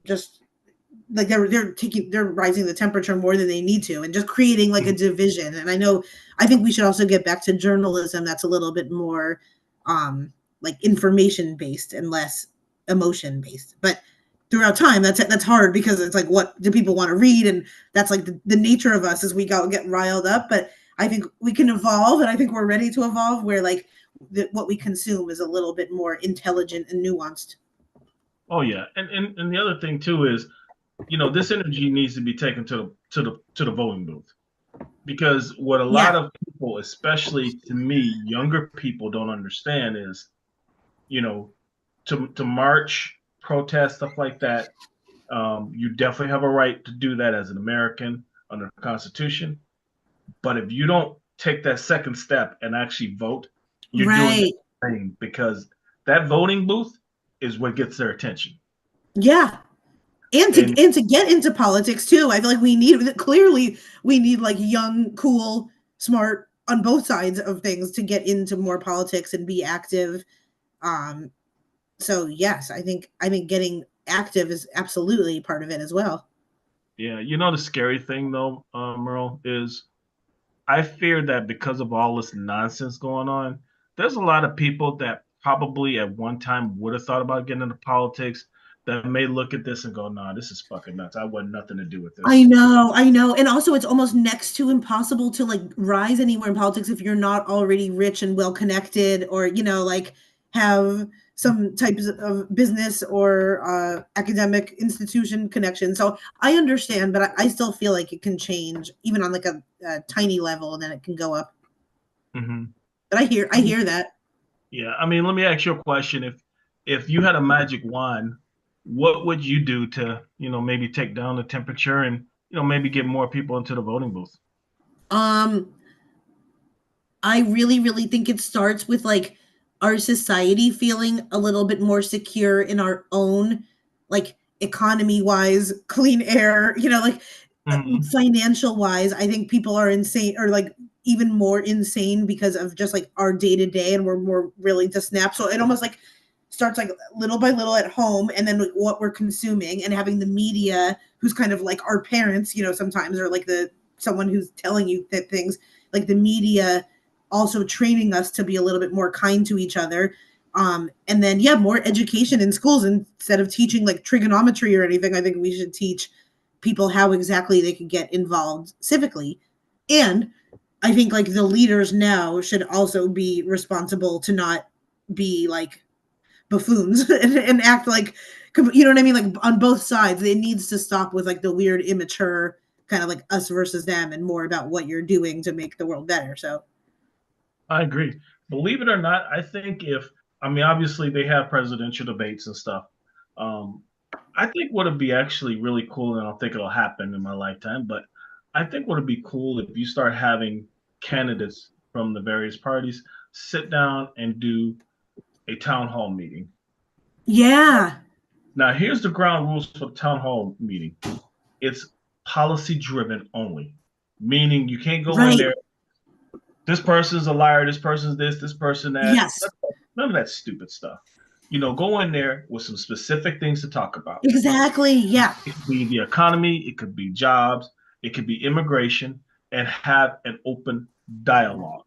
just like they're rising the temperature more than they need to and just creating like a division. And I think we should also get back to journalism that's a little bit more like information based and less emotion based. But throughout time that's hard because it's like, what do people want to read? And that's like the nature of us as we get riled up. But I think we can evolve, and I think we're ready to evolve where like what we consume is a little bit more intelligent and nuanced. Oh yeah. And the other thing too is, this energy needs to be taken to the voting booth, because what a lot of people, especially to me, younger people, don't understand is, to march, protest, stuff like that. You definitely have a right to do that as an American under the Constitution, but if you don't take that second step and actually vote, you're doing the thing, because that voting booth is what gets their attention. Yeah. And to get into politics too. I feel like we need like young, cool, smart on both sides of things to get into more politics and be active. So yes, I think getting active is absolutely part of it as well. Yeah, the scary thing though, Meryl, is I fear that because of all this nonsense going on, there's a lot of people that probably at one time would have thought about getting into politics that may look at this and go, "Nah, this is fucking nuts. I want nothing to do with this." I know. And also it's almost next to impossible to like rise anywhere in politics if you're not already rich and well connected, or, like have some types of business or academic institution connection. So I understand, but I still feel like it can change even on like a tiny level, and then it can go up. Mm-hmm. But I hear that. Yeah, I mean, let me ask you a question. If you had a magic wand, what would you do to, maybe take down the temperature and, maybe get more people into the voting booth? Um, I really, really think it starts with like our society feeling a little bit more secure in our own, like economy wise, clean air, like Hmm. financial wise. I think people are insane or like even more insane because of just like our day to day and we're more willing to snap. So it almost like starts like little by little at home and then like, what we're consuming and having the media who's kind of like our parents, sometimes or like the someone who's telling you that things like the media also training us to be a little bit more kind to each other. And then, yeah, more education in schools instead of teaching like trigonometry or anything. I think we should teach people how exactly they can get involved civically. And I think like the leaders now should also be responsible to not be like buffoons and act like, you know what I mean? Like on both sides, it needs to stop with like the weird, immature kind of like us versus them and more about what you're doing to make the world better. So, I agree. Believe it or not, I think I mean, obviously they have presidential debates and stuff. Um, I think what would be actually really cool, and I don't think it'll happen in my lifetime, but I think what would be cool if you start having candidates from the various parties sit down and do a town hall meeting. yeah, Now, here's the ground rules for the town hall meeting. It's policy driven only, meaning you can't go in right. there. This person's a liar. This person's this person that. Yes, None of that stupid stuff. Go in there with some specific things to talk about. exactly. Yeah. It could be the economy, it could be jobs, it could be immigration, and have an open dialogue.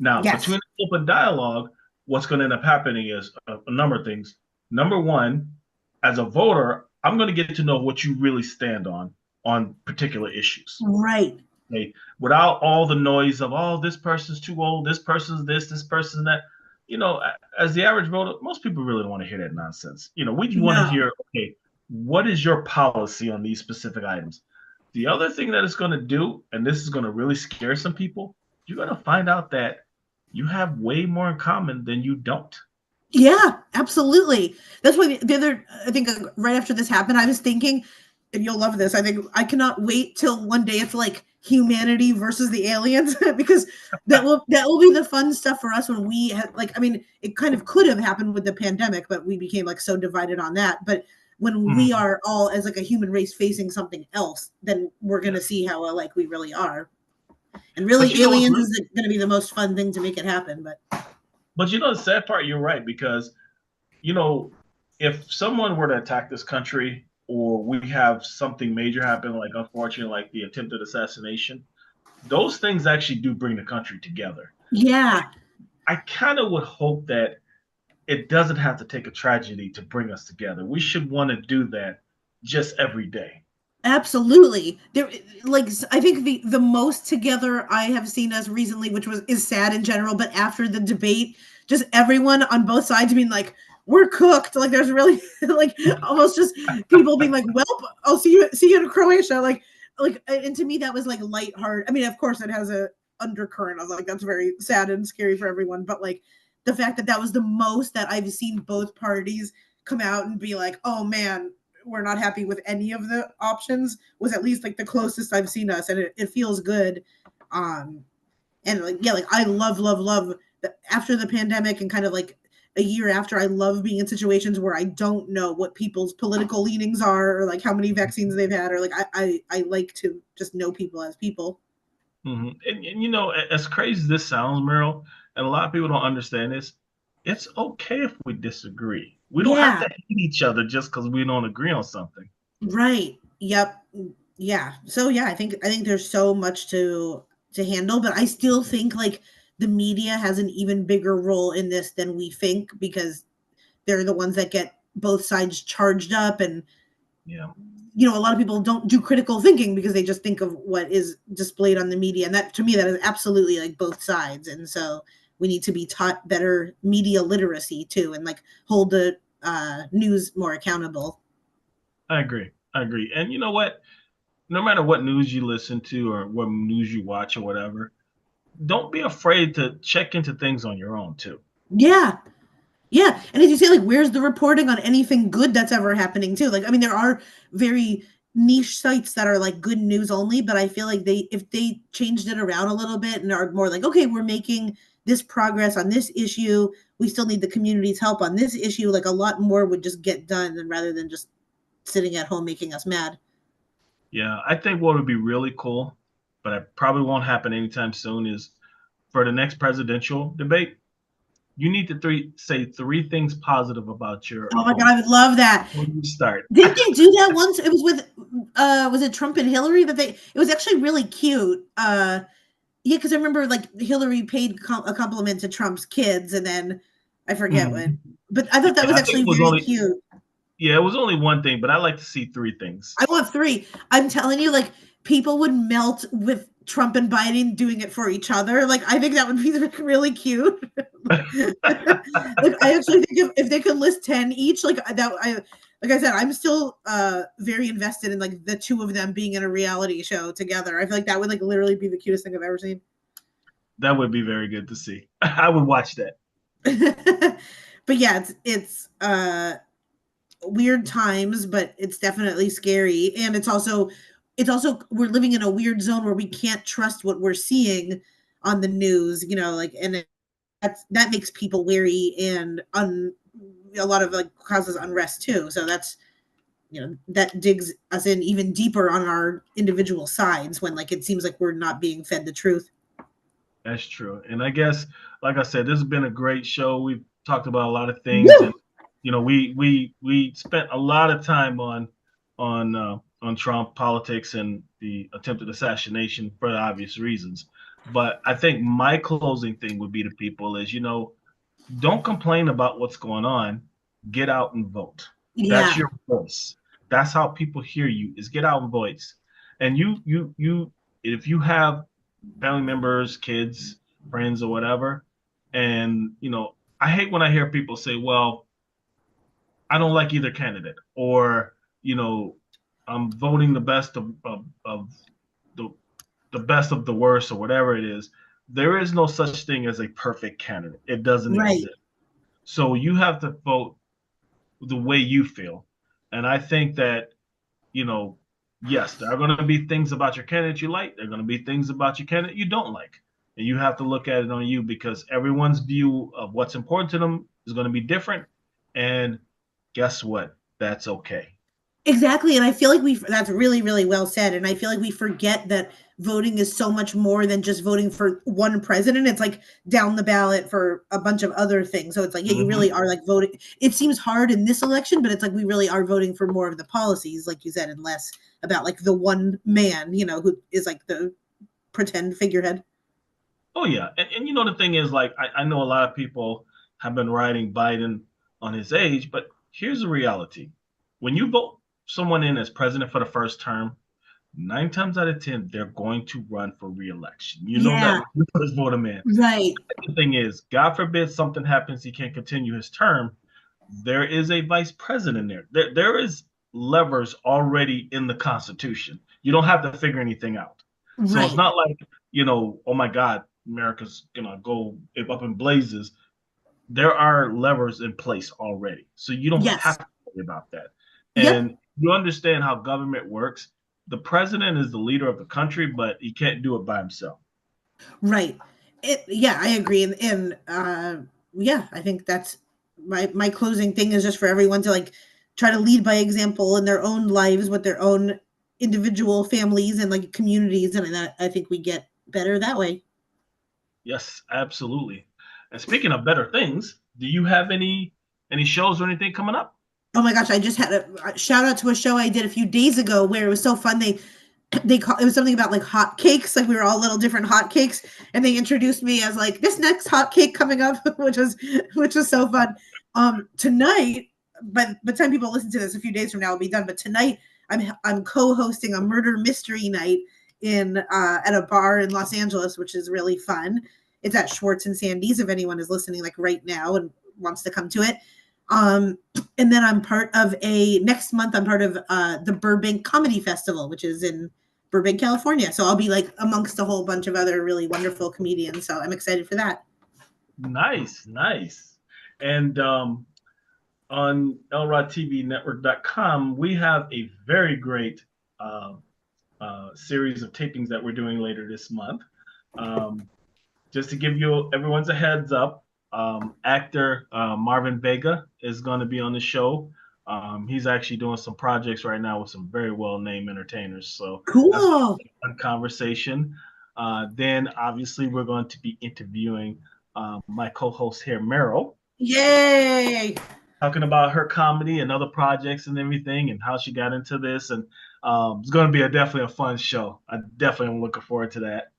Now, Yes. between the open dialogue, what's going to end up happening is a number of things. Number one, as a voter, I'm going to get to know what you really stand on particular issues. Right. Okay, without all the noise of, oh, this person's too old, this person's this person's that. As the average voter, most people really don't want to hear that nonsense. We want to No. hear, okay, what is your policy on these specific items? The other thing that it's going to do, and this is going to really scare some people, you're going to find out that you have way more in common than you don't. Yeah, absolutely. That's why the other, I think right after this happened, I was thinking, and you'll love this. I think I cannot wait till one day it's like humanity versus the aliens because that will be the fun stuff for us when we had like I mean it kind of could have happened with the pandemic, but we became like so divided on that. But when we Mhm. are all as like a human race facing something else, then we're Yeah. gonna see how alike we really are. And But really, you know what's aliens really, is going to be the most fun thing to make it happen. But the sad part, you're right, because you know, if someone were to attack this country or we have something major happen, like unfortunately, like the attempted assassination, those things actually do bring the country together. yeah, I kind of would hope that it doesn't have to take a tragedy to bring us together. We should want to do that just every day. absolutely. There, like I think the most together I have seen us recently, which was is sad in general, but after the debate, just everyone on both sides being like, "We're cooked." Like there's really like almost just people being like, "Well, I'll see you in Croatia." And to me that was like lighthearted. I mean, of course, it has a undercurrent. I was like, that's very sad and scary for everyone. But like the fact that that was the most that I've seen both parties come out and be like, "Oh man, we're not happy with any of the options," was at least like the closest I've seen us, and it feels good. Um, and like yeah, like I love after the pandemic and kind of like a year after, I love being in situations where I don't know what people's political leanings are or like how many vaccines they've had or like I like to just know people as people. And as crazy as this sounds, Meryl, and a lot of people don't understand this, it's okay if we disagree. We don't have to Yeah, hate each other just because we don't agree on something. right. Yep. Yeah. So yeah, I think there's so much to handle, but I still think like the media has an even bigger role in this than we think because they're the ones that get both sides charged up and Yeah. a lot of people don't do critical thinking because they just think of what is displayed on the media, and that to me that is absolutely like both sides. And so we need to be taught better media literacy too and like hold the news more accountable. I agree. I agree. And you know what? No matter what news you listen to or what news you watch or whatever, don't be afraid to check into things on your own too. Yeah. Yeah, and as you say, like, where's the reporting on anything good that's ever happening too? Like, I mean, there are very niche sites that are like good news only, but I feel like if they changed it around a little bit and are more like, okay, we're making this progress on this issue, we still need the community's help on this issue, like a lot more would just get done than rather than just sitting at home making us mad. Yeah, I think what would be really cool, but it probably won't happen anytime soon, is for the next presidential debate, you need to say three things positive about your Oh my God, opponent I would love that. when you start. Didn't they do that once? It was with was it Trump and Hillary that they it was actually really cute. Yeah, because I remember like Hillary paid a compliment to Trump's kids, and then I forget what. Mhm. But I thought that Yeah, was I think actually it was very only cute. yeah, it was only one thing, but I like to see three things. I want three. I'm telling you, like people would melt with Trump and Biden doing it for each other. Like I think that would be really cute. Like I actually think if they could list 10 each, like I said, I'm still very invested in like the two of them being in a reality show together. I feel like that would like literally be the cutest thing I've ever seen. That would be very good to see. I would watch that. But yeah, it's weird times, but it's definitely scary. And it's also we're living in a weird zone where we can't trust what we're seeing on the news, like and that makes people wary and a lot of like causes unrest too. So that digs us in even deeper on our individual sides when like it seems like we're not being fed the truth. That's true. And I guess, like I said, this has been a great show. We've talked about a lot of things, and Woo! we spent a lot of time on Trump politics and the attempted assassination for obvious reasons. But I think my closing thing would be to people is, don't complain about what's going on. Get out and vote. That's Yeah. your voice. That's how people hear you, is get out and voice. And if you have family members, kids, friends, or whatever, and I hate when I hear people say, "Well, I don't like either candidate," or you know, I'm voting the best of the the best of the worst, or whatever it is. There is no such thing as a perfect candidate. It doesn't Right. exist. So you have to vote the way you feel. And I think that, you know, yes, there are going to be things about your candidate you like. There are going to be things about your candidate you don't like. And you have to look at it on you because everyone's view of what's important to them is going to be different. And guess what? That's okay. Exactly, and I feel like that's really, really well said, and I feel like we forget that voting is so much more than just voting for one president. It's like down the ballot for a bunch of other things. So it's like, yeah, you really Hmm. are like voting. It seems hard in this election, but it's like we really are voting for more of the policies, like you said, and less about like the one man, who is like the pretend figurehead. Oh, yeah. And the thing is, like, I know a lot of people have been writing Biden on his age, but here's the reality. When you vote someone in as president for the first term, 9 times out of 10, they're going to run for reelection. You know that Yeah, when you first vote him in. right, The thing is, God forbid something happens, he can't continue his term. There is a vice president there. There is levers already in the Constitution. You don't have to figure anything out. So it's right. not like, oh my God, America's gonna go up in blazes. There are levers in place already. So you don't Yes. have to worry about that. Yep. And you understand how government works. The president is the leader of the country, but he can't do it by himself. Right. Yeah, I agree. And yeah, I think that's my closing thing is just for everyone to like try to lead by example in their own lives with their own individual families and like communities. And I think we get better that way. Yes, absolutely. And speaking of better things, do you have any shows or anything coming up? Oh my gosh, I just had a shout out to a show I did a few days ago where it was so fun. They call it was something about like hot cakes, like we were all little different hot cakes, and they introduced me as like this next hot cake coming up, which was so fun. Tonight, by the time people listen to this, a few days from now, will be done. But tonight, I'm co-hosting a murder mystery night in at a bar in Los Angeles, which is really fun. It's at Schwartz and Sandy's. If anyone is listening, like right now, and wants to come to it. Um, and then next month I'm part of the Burbank Comedy Festival, which is in Burbank, California. So I'll be like amongst a whole bunch of other really wonderful comedians. So I'm excited for that. Nice, nice. And on LrodTVNetwork.com, we have a very great uh, series of tapings that we're doing later this month. Um, just to give you everyone's a heads up, actor Marvin Vega is going to be on the show. He's actually doing some projects right now with some very well-named entertainers. So that's Cool. a fun conversation. Then obviously we're going to be interviewing my co-host here, Meryl, Yay. talking about her comedy and other projects and everything and how she got into this. And it's going to be definitely a fun show. I definitely am looking forward to that.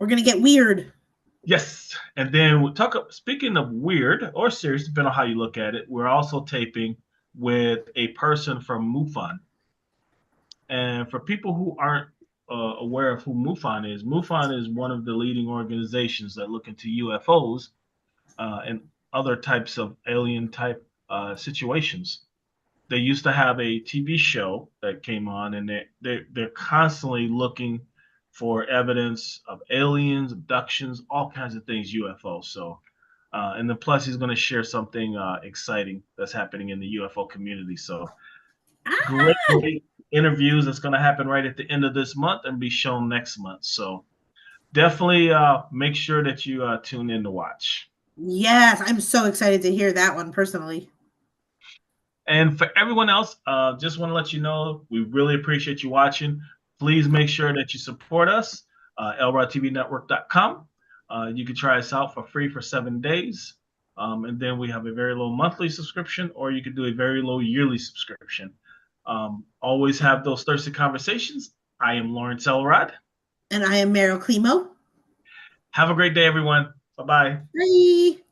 We're going to get weird. Yes. And then we'll talk, speaking of weird or serious, depending on how you look at it, we're also taping with a person from MUFON. And for people who aren't aware of who MUFON is one of the leading organizations that look into UFOs and other types of alien type situations. They used to have a TV show that came on, and they're constantly looking for evidence of aliens, abductions, all kinds of things UFO. So, and then plus he's going to share something exciting that's happening in the UFO community. So, great, Ah, great interviews that's going to happen right at the end of this month and be shown next month. So, definitely make sure that you tune in to watch. yes, I'm so excited to hear that one personally. And for everyone else, just want to let you know we really appreciate you watching. Please make sure that you support us, LRODTVNetwork.com. You can try us out for free for 7 days. And then we have a very low monthly subscription, or you can do a very low yearly subscription. Always have those thirsty conversations. I am Lawrence Elrod. And I am Meryl Climo. Have a great day, everyone. Bye bye. Bye.